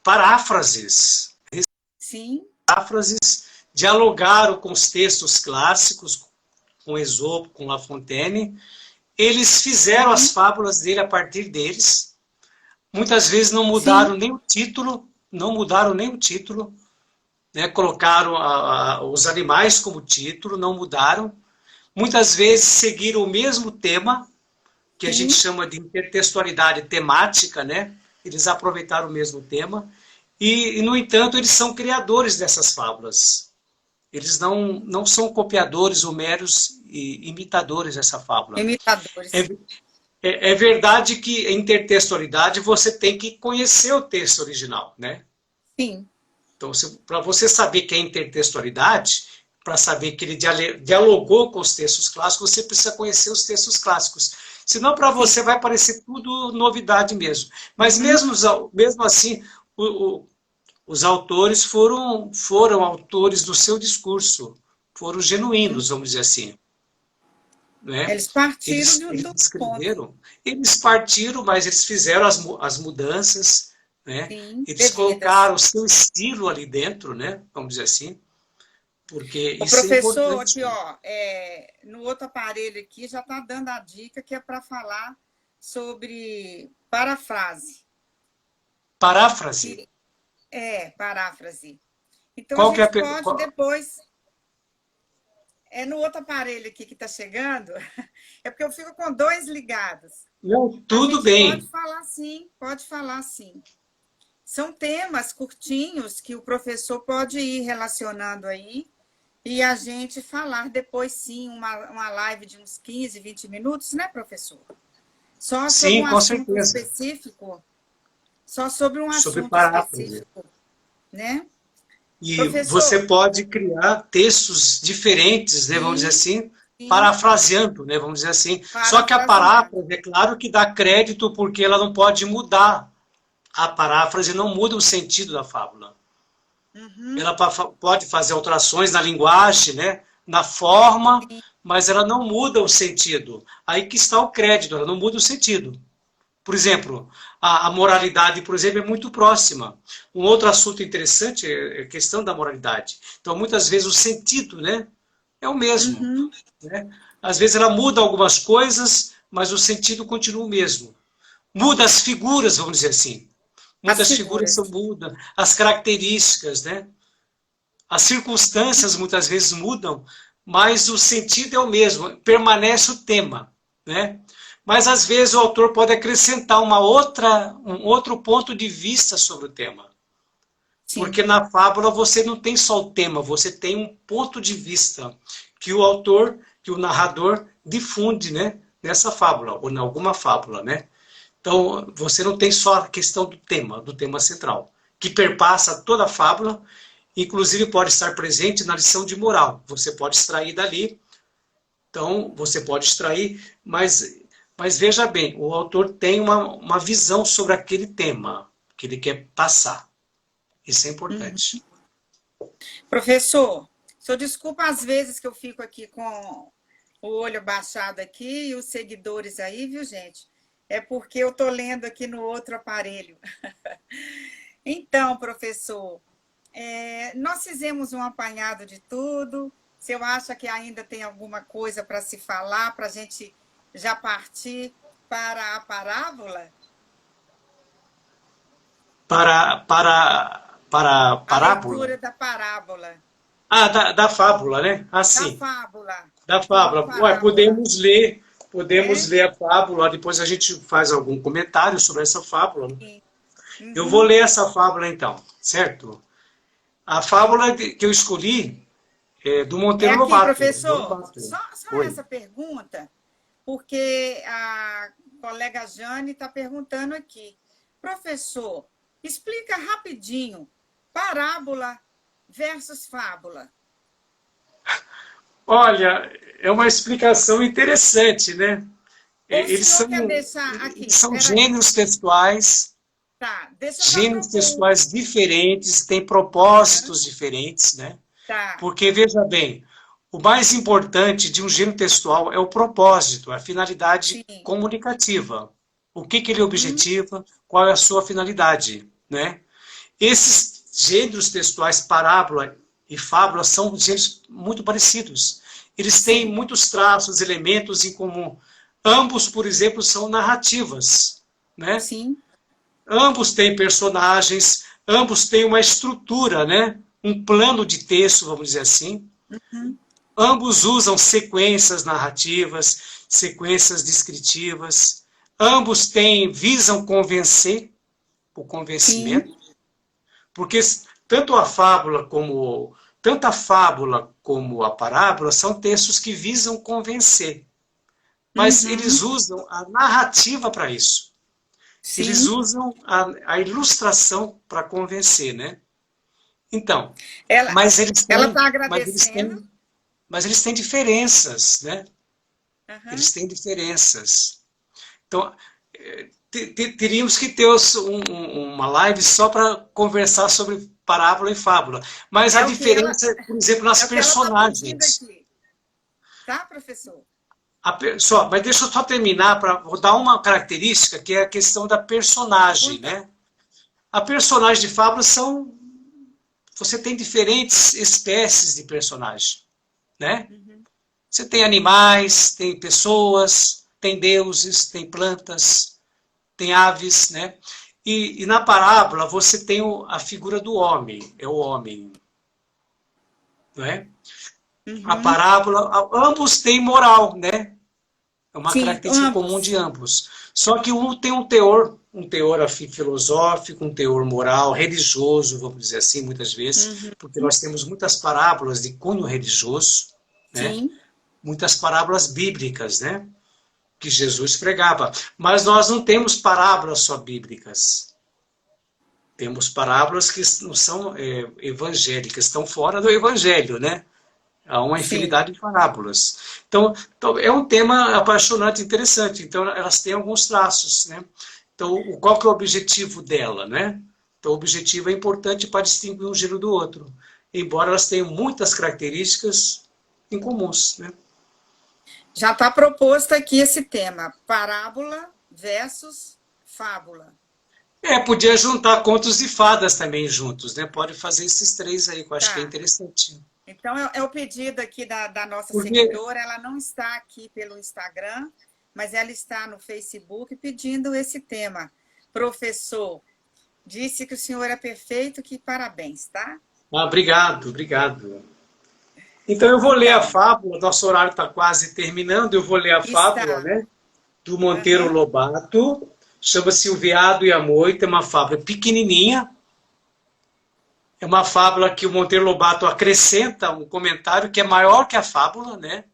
Paráfrases, Sim, dialogaram com os textos clássicos, com Esopo, com La Fontaine. Eles fizeram as sim, fábulas dele a partir deles. Muitas vezes não sim, mudaram nem o título, não mudaram nem o título, né? Colocaram os animais como título, não mudaram. Muitas vezes seguiram o mesmo tema, que a gente sim. chama de intertextualidade temática, né? Eles aproveitaram o mesmo tema. No entanto, eles são criadores dessas fábulas. Eles não são copiadores ou meros imitadores dessa fábula. É, Imitadores. é verdade que em intertextualidade você tem que conhecer o texto original, né? Sim, Então, para você saber que é intertextualidade, para saber que ele dialogou com os textos clássicos, você precisa conhecer os textos clássicos. Senão, para sim. você, vai parecer tudo novidade mesmo. Mas, Uhum. mesmo assim, os autores foram autores do seu discurso, foram genuínos, vamos dizer assim. Né? Eles partiram Eles do ponto. escreveram, eles partiram, mas eles fizeram as mudanças, né? Sim, Eles devidas. colocaram o seu estilo ali dentro, né? Vamos dizer assim, porque O isso é professor, importante. aqui, ó, no outro aparelho aqui já está dando a dica que é para falar sobre parafrase. Paráfrase. Que paráfrase. Então a Qual que é gente pode qual, depois. é no outro aparelho aqui que está chegando. É porque eu fico com dois ligados. Não, A tudo gente bem. pode falar sim, pode falar sim. São temas curtinhos que o professor pode ir relacionando aí e a gente falar depois, sim, uma live de uns 15, 20 minutos, né, professor? Só sobre Sim, um com assunto certeza. específico, só sobre um Sobre assunto paráfrase. específico, né? E você Professor, pode criar textos diferentes, né, vamos dizer sim, assim, sim, parafraseando, né, vamos dizer assim. Só que a parafraseando. paráfrase, é claro que dá crédito porque ela não pode mudar. A paráfrase não muda o sentido da fábula. Uhum, Ela pode fazer alterações na linguagem, né, na forma, sim, mas ela não muda o sentido. Aí que está o crédito, ela não muda o sentido. Por exemplo, a moralidade, por exemplo, é muito próxima. Um outro assunto interessante é a questão da moralidade. Então, muitas vezes, o sentido, né, é o mesmo. uhum, Né? Às vezes, ela muda algumas coisas, mas o sentido continua o mesmo. Muda as figuras, vamos dizer assim. as Muitas figuras figuras. são mudam, as características, né? As circunstâncias muitas vezes mudam, mas o sentido é o mesmo, permanece o tema, né? Mas às vezes o autor pode acrescentar um outro ponto de vista sobre o tema. Sim, Porque na fábula você não tem só o tema, você tem um ponto de vista que o autor, que o narrador difunde, né, nessa fábula, ou em alguma fábula, né? Então, você não tem só a questão do tema central, que perpassa toda a fábula, inclusive pode estar presente na lição de moral. Você pode extrair dali, então você pode extrair, mas veja bem, o autor tem uma visão sobre aquele tema que ele quer passar. Isso é uhum. importante. Professor, só desculpa às vezes que eu fico aqui com o olho baixado aqui e os seguidores aí, viu, gente? É porque eu estou lendo aqui no outro aparelho. Então, professor, nós fizemos um apanhado de tudo. Se eu acha que ainda tem alguma coisa para se falar, para a gente já partir para a parábola, Para a parábola? leitura da parábola, Ah, da fábula, né? Ah, da sim, fábula, da de uma fábula. Ué, parábola, podemos né? ler a fábula, depois a gente faz algum comentário sobre essa fábula. Sim. Eu vou Uhum. ler essa fábula então, certo? A fábula que eu escolhi é do É Monteiro aqui, Lobato. professor. Lobato. Só Oi. essa pergunta, porque a colega Jane está perguntando aqui. Professor, explica rapidinho parábola versus fábula. Olha, é uma explicação interessante, né? Ou o Eles senhor são, quer deixar eles aqui? são Peraí. Tá, deixa eu já gêneros propor. textuais diferentes, têm Aham, propósitos diferentes, né? tá. Porque, veja bem, o mais importante de um gênero textual é o propósito, a finalidade Sim. comunicativa. O que ele Uhum, objetiva, qual é a sua finalidade, né? Esses gêneros textuais, parábola e fábula, são gêneros muito parecidos. Eles têm sim. muitos traços, elementos em comum. Ambos, por exemplo, são narrativas, né? Sim. Ambos têm personagens, ambos têm uma estrutura, né? Um plano de texto, vamos dizer assim. Uhum, Ambos usam sequências narrativas, sequências descritivas. Ambos visam convencer, o sim. convencimento, porque tanto a fábula como a parábola são textos que visam convencer, mas eles Uhum, usam a narrativa para isso. Eles sim. usam a ilustração para convencer, né? Então, Ela mas eles ela têm, está mas eles agradecendo. têm, mas eles têm diferenças, né? Aham. Eles têm diferenças. Então, teríamos que ter uma live só para conversar sobre parábola e fábula. Mas a É o que ela diferença, por exemplo, nas é o que ela está pedindo personagens. aqui, tá, professor? Mas deixa eu só terminar para vou dar uma característica que é a questão da À personagem, vontade. né? A personagem de fábula você tem diferentes espécies de personagem, né? Uhum. Você tem animais, tem pessoas, tem deuses, tem plantas, tem aves, né? E na parábola você tem a figura do homem, é o homem, não é? A Uhum. parábola, ambos têm moral, né? É uma Sim, característica comum ambos. de ambos. Só que um tem um teor filosófico, um teor moral, religioso, vamos dizer assim, muitas vezes, Uhum. porque nós temos muitas parábolas de cunho religioso, né? Sim, Muitas parábolas bíblicas, né? Que Jesus pregava. Mas nós não temos parábolas só bíblicas. Temos parábolas que não são evangélicas, estão fora do evangelho, né? Há uma sim. infinidade de parábolas. Então, é um tema apaixonante e interessante. Então, elas têm alguns traços, né? Então, qual que é o objetivo dela, né? Então, o objetivo é importante para distinguir um gênero do outro, embora elas tenham muitas características em comuns, né? Já está proposto aqui esse tema: parábola versus fábula. Podia juntar contos e fadas também juntos, né? Pode fazer esses três aí, que eu acho que é Tá. interessante. Então, é o pedido aqui da nossa Porque, seguidora. Ela não está aqui pelo Instagram, mas ela está no Facebook pedindo esse tema. Professor, disse que o senhor é perfeito, que parabéns, tá? obrigado, obrigado. Então eu vou ler a Então, fábula, nosso horário está quase terminando, eu vou ler a fábula, está. né? Do Monteiro Aham, Lobato, chama-se O Veado e a Moita, é uma fábula pequenininha, é uma fábula que o Monteiro Lobato acrescenta um comentário que é maior que a fábula, né?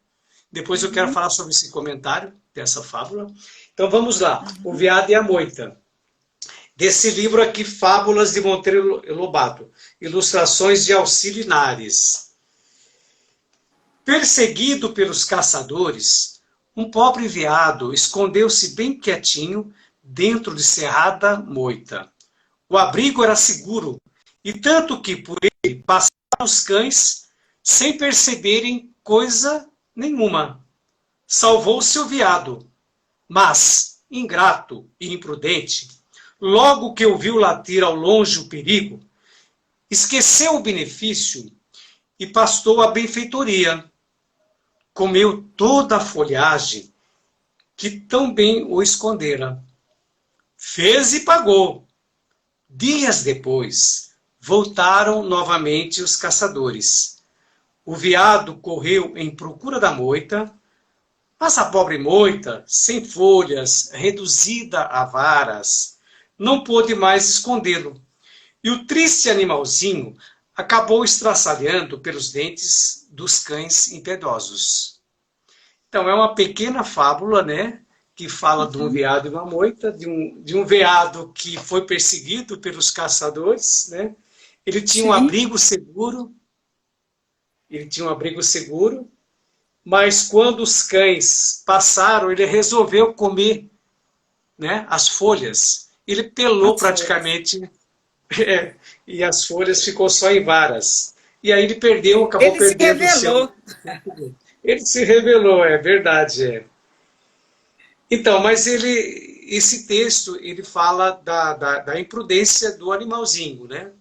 Depois eu quero uhum, falar sobre esse comentário dessa fábula. Então vamos lá, O uhum. Veado e a Moita. Desse livro aqui, Fábulas de Monteiro Lobato, ilustrações de Alcide Linares. Perseguido pelos caçadores, um pobre veado escondeu-se bem quietinho dentro de cerrada moita. O abrigo era seguro, e tanto que por ele passaram os cães sem perceberem coisa nenhuma. Salvou-se o veado, mas, ingrato e imprudente, logo que ouviu latir ao longe o perigo, esqueceu o benefício e pastou a benfeitoria. Comeu toda a folhagem que tão bem o escondera. Fez e pagou. Dias depois, voltaram novamente os caçadores. O veado correu em procura da moita, mas a pobre moita, sem folhas, reduzida a varas, não pôde mais escondê-lo. E o triste animalzinho acabou estraçalhando pelos dentes dos cães impiedosos. Então, é uma pequena fábula, né? Que fala de um veado e uma moita, de um veado que foi perseguido pelos caçadores, né? Ele tinha um Sim. abrigo seguro, ele tinha um abrigo seguro, mas quando os cães passaram, ele resolveu comer, né, as folhas. Ele pelou As folhas. praticamente, e as folhas ficou só em varas. E aí ele perdeu, acabou Ele se perdendo o seu. revelou. Ele se revelou, é verdade. Então, mas esse texto, ele fala da imprudência do animalzinho, né?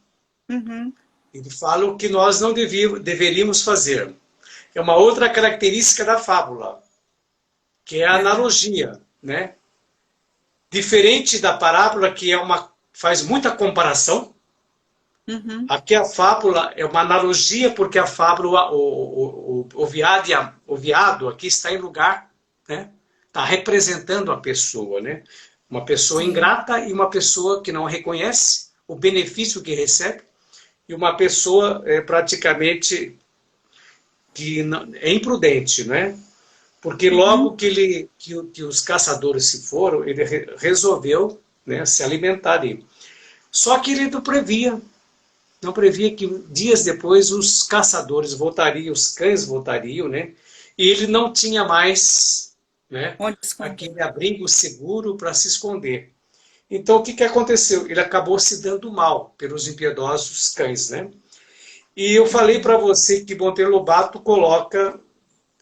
Uhum. Ele fala o que nós não deveríamos fazer. É uma outra característica da fábula, que é a Aham. analogia, né? Diferente da parábola, que faz muita comparação, Uhum. aqui a fábula é uma analogia, porque a fábula, o veado aqui está em lugar, né? Está representando a pessoa, né? Uma pessoa Sim. ingrata e uma pessoa que não reconhece o benefício que recebe, e uma pessoa praticamente que é imprudente, né? Porque logo Uhum. que os caçadores se foram, ele resolveu, né, se alimentar ali. Só que ele não previa que dias depois os caçadores voltariam, os cães voltariam, né? E ele não tinha mais, né, Onde esconder? aquele abrigo seguro para se esconder. Então, o que aconteceu? Ele acabou se dando mal pelos impiedosos cães, né? E eu falei para Uhum. você que Monteiro Lobato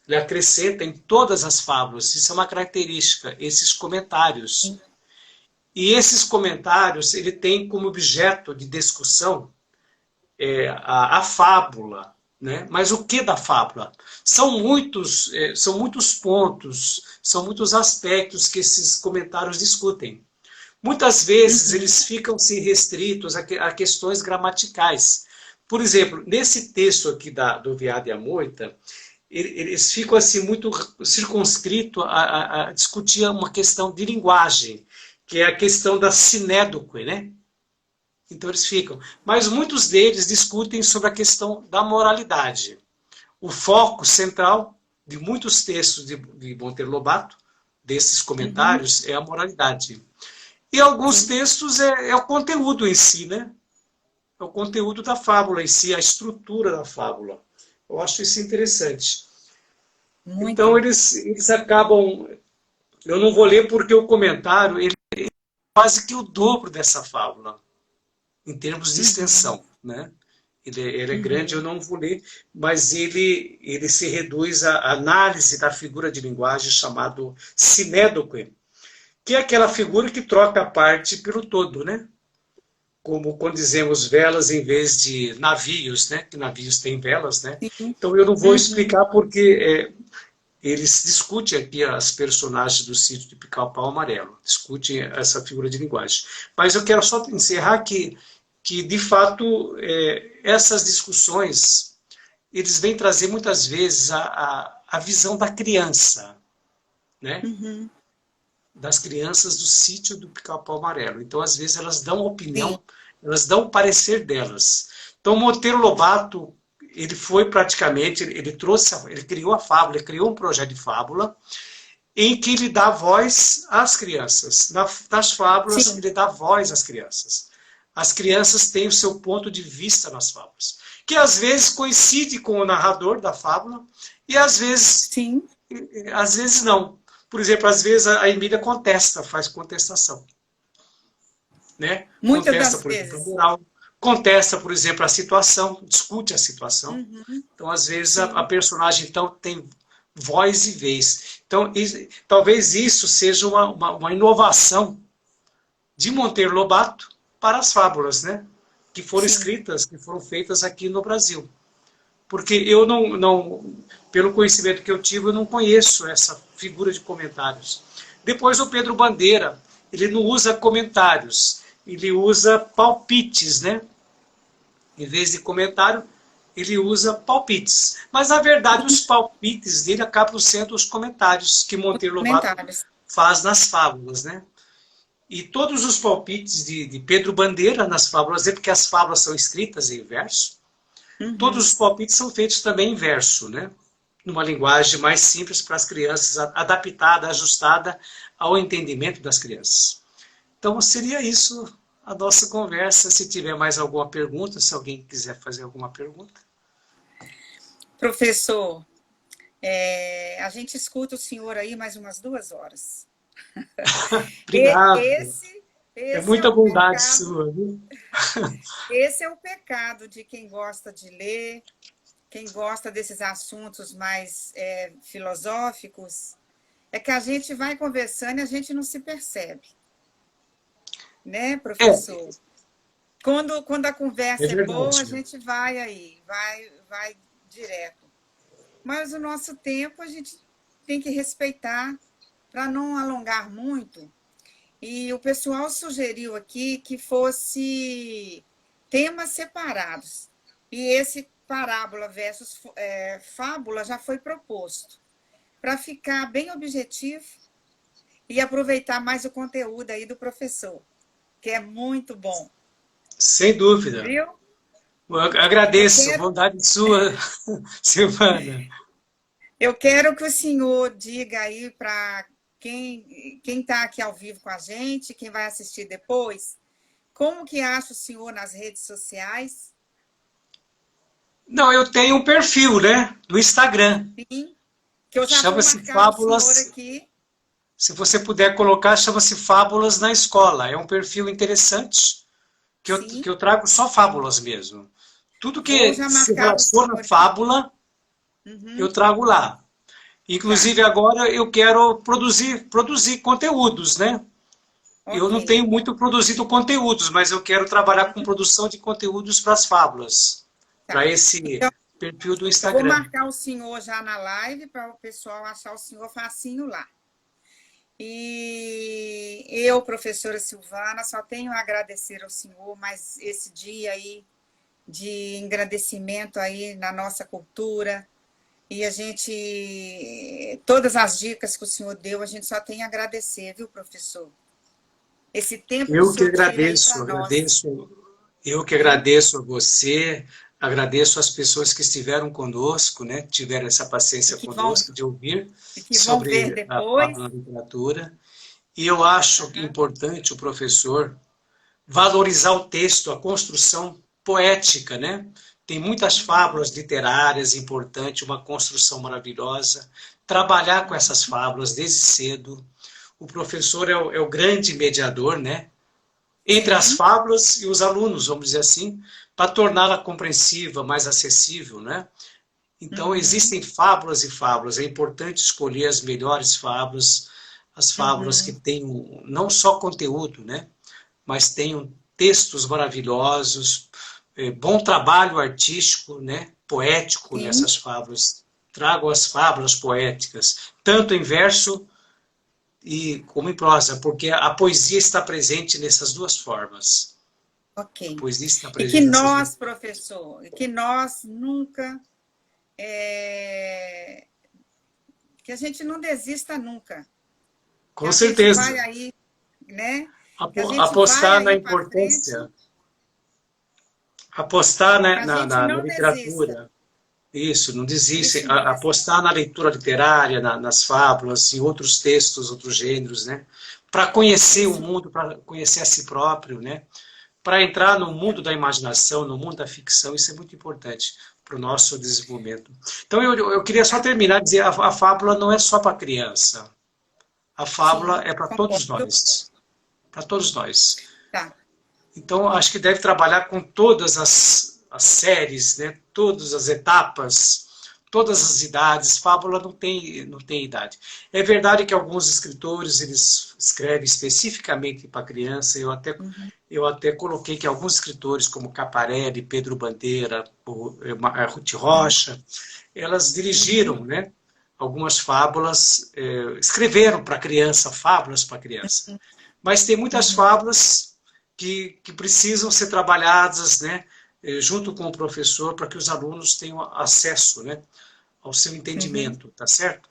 ele acrescenta em todas as fábulas, isso é uma característica, esses comentários. E esses comentários, ele tem como objeto de discussão a fábula, né? Mas o que da fábula? São muitos pontos, são muitos aspectos que esses comentários discutem. Muitas vezes Uhum. eles ficam se restritos a questões gramaticais, Por exemplo, nesse texto aqui do Veado e a Moita, eles ficam assim muito circunscritos a discutir uma questão de linguagem, que é a questão da sinédoque, né? Então eles ficam. Mas muitos deles discutem sobre a questão da moralidade. O foco central de muitos textos de Monteiro Lobato, desses Uhum. comentários, é a moralidade. E alguns Sim, textos é o conteúdo em si, né? É o conteúdo da fábula em si, a estrutura da fábula. Eu acho isso interessante. Então, muito. eles acabam. Eu não vou ler porque o comentário ele é quase que o dobro dessa fábula, em termos de Uhum. extensão. Né? Ele é grande, eu Uhum. não vou ler, mas ele se reduz à análise da figura de linguagem chamado sinédoque, que é aquela figura que troca a parte pelo todo, né? Como quando dizemos velas em vez de navios, né? Que navios têm velas, né? Sim. Então eu não vou Uhum. explicar porque eles discutem aqui as personagens do sítio de Pica-Pau Amarelo, discutem essa figura de linguagem. Mas eu quero só encerrar que de fato, essas discussões, eles vêm trazer muitas vezes a visão da criança, né? Uhum. Das crianças do sítio do Pica-Pau Amarelo. Então, às vezes, elas dão Sim. opinião, elas dão o parecer delas. Então, Monteiro Lobato, ele foi praticamente, ele trouxe, ele criou a fábula, ele criou um projeto de fábula em que ele dá voz às crianças. Nas fábulas, Sim. ele dá voz às crianças. As crianças têm o seu ponto de vista nas fábulas, que às vezes coincide com o narrador da fábula e Sim. às vezes não. Por exemplo, às vezes a Emília contesta, faz contestação, né? Muitas Contesta, das por exemplo, a vezes. moral, contesta, por exemplo, a situação, discute a situação. Uhum. Então, às vezes, a Sim. personagem então tem voz e vez. Então, talvez isso seja uma inovação de Monteiro Lobato para as fábulas, né? Que foram Sim. escritas, que foram feitas aqui no Brasil. Porque eu não, pelo conhecimento que eu tive, eu não conheço essa figura de comentários. Depois o Pedro Bandeira, ele não usa comentários, ele usa palpites, né? Em vez de comentário, ele usa palpites. Mas, na verdade, os palpites dele acabam sendo os comentários que Monteiro Lobato Comentários. faz nas fábulas, né? E todos os palpites de Pedro Bandeira nas fábulas, é porque as fábulas são escritas em verso, todos Uhum. os palpites são feitos também em verso, né? Numa linguagem mais simples para as crianças, adaptada, ajustada ao entendimento das crianças. Então, seria isso a nossa conversa. Se tiver mais alguma pergunta, se alguém quiser fazer alguma pergunta. Professor, a gente escuta o senhor aí mais umas 2 horas. Obrigado. Esse, É esse é muita o bondade pecado, sua, viu? esse é o pecado de quem gosta de ler, quem gosta desses assuntos mais filosóficos, é que a gente vai conversando e a gente não se percebe, né, É, professor? Quando a é conversa é boa, a verdade. gente vai aí, vai direto. Mas o nosso tempo a gente tem que respeitar para não alongar muito. E o pessoal sugeriu aqui que fosse temas separados. E esse parábola versus fábula já foi proposto, para ficar bem objetivo e aproveitar mais o conteúdo aí do professor, que é muito bom. Sem dúvida. Viu? Eu Eu agradeço, quero, bondade sua, Silvana. eu quero que o senhor diga aí para quem está aqui ao vivo com a gente, quem vai assistir depois, como que acha o senhor nas redes sociais? Não, eu tenho um perfil, né, do Instagram. Sim, que eu já vou Chama-se marcar o senhor Fábulas. aqui. Se você puder colocar, chama-se Fábulas na Escola. É um perfil interessante que Sim, eu trago só fábulas mesmo. Tudo vou que já se marcar o relaciona senhor à aqui. fábula, eu Uhum, trago lá. tá, Inclusive agora eu quero produzir conteúdos, né? Eu ok. não tenho muito produzido conteúdos, mas eu quero trabalhar com produção de conteúdos para as fábulas, para Tá. esse Então, perfil do eu vou Instagram. marcar o senhor já na live para o pessoal achar o senhor facinho lá. E eu, professora Silvana, só tenho a agradecer ao senhor, mas esse dia aí de engrandecimento aí na nossa cultura. E a gente, todas as dicas que o senhor deu, a gente só tem a agradecer, viu, professor? Esse tempo que o Eu que senhor tira aí agradeço, para nós. eu que Viu? agradeço a você, agradeço as pessoas que estiveram conosco, né, que tiveram essa E paciência que vão, conosco de ouvir e que vão ver sobre a depois. fábula na literatura. E eu acho Aham. importante o professor valorizar o texto, a construção poética, né? Tem muitas fábulas literárias importantes, uma construção maravilhosa. Trabalhar com essas fábulas desde cedo. O professor é o grande mediador, né? Entre as Sim. fábulas e os alunos, vamos dizer assim, para torná-la compreensiva, mais acessível, né? Então, Uhum. existem fábulas e fábulas. É importante escolher as melhores fábulas, as fábulas que Uhum. tenham não só conteúdo, né? Mas tenham textos maravilhosos, bom trabalho artístico, né? Poético Sim. nessas fábulas. Trago as fábulas poéticas, tanto em verso e como em prosa, porque a poesia está presente nessas duas formas. A Ok. poesia está E que presente nessas duas. nós, professor, e que nós nunca, é, que a gente não desista nunca, que Com a gente vai certeza. aí, né? Que a gente vai Apostar na aí para frente, importância, apostar que a gente na não desista. literatura. Isso, não desiste. Isso mesmo. Apostar na leitura literária, nas fábulas, em outros textos, outros gêneros, né? Para conhecer o Isso. mundo, para conhecer a si próprio, né? Para entrar no mundo da imaginação, no mundo da ficção, isso é muito importante para o nosso desenvolvimento. Então, eu queria só Tá. terminar e dizer, a fábula não é só para criança. A fábula Sim, é para todos concordo. nós. Para todos nós. Tá. Então, acho que deve trabalhar com todas as séries, né? Todas as etapas, todas as idades. Fábula não tem idade. É verdade que alguns escritores eles escrevem especificamente para criança. Uhum. Eu até coloquei que alguns escritores, como Caparelli, Pedro Bandeira, Ruth Rocha, elas Uhum. dirigiram, né? Algumas fábulas, escreveram para criança, fábulas para criança. Mas tem muitas Uhum. fábulas que precisam ser trabalhadas, né, junto com o professor, para que os alunos tenham acesso, né, ao seu Uhum. entendimento, tá certo?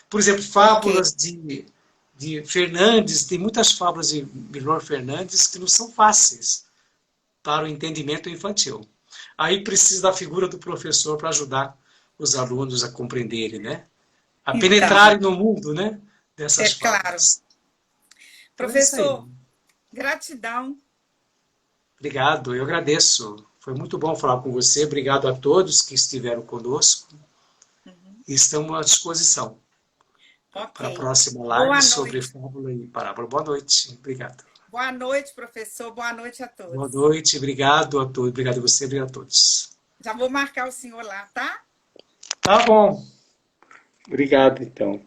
Por exemplo, Ok. fábulas de Fernandes, tem muitas fábulas de Milor Fernandes que não são fáceis para o entendimento infantil. Aí precisa da figura do professor para ajudar os alunos a compreenderem, né? A Então, penetrarem no mundo, né? é Dessas claro. fábulas. Então é isso aí. Professor, gratidão. Obrigado, eu agradeço. Foi muito bom falar com você. Obrigado a todos que estiveram conosco. Uhum. E estamos à disposição Ok. para a próxima live Boa sobre noite. fábula e parábola. Boa noite. Obrigado. Boa noite, professor. Boa noite a Boa todos. noite. Obrigado a todos. Obrigado a você. Obrigado a todos. Já vou marcar o senhor lá, tá? Tá bom. Obrigado, então.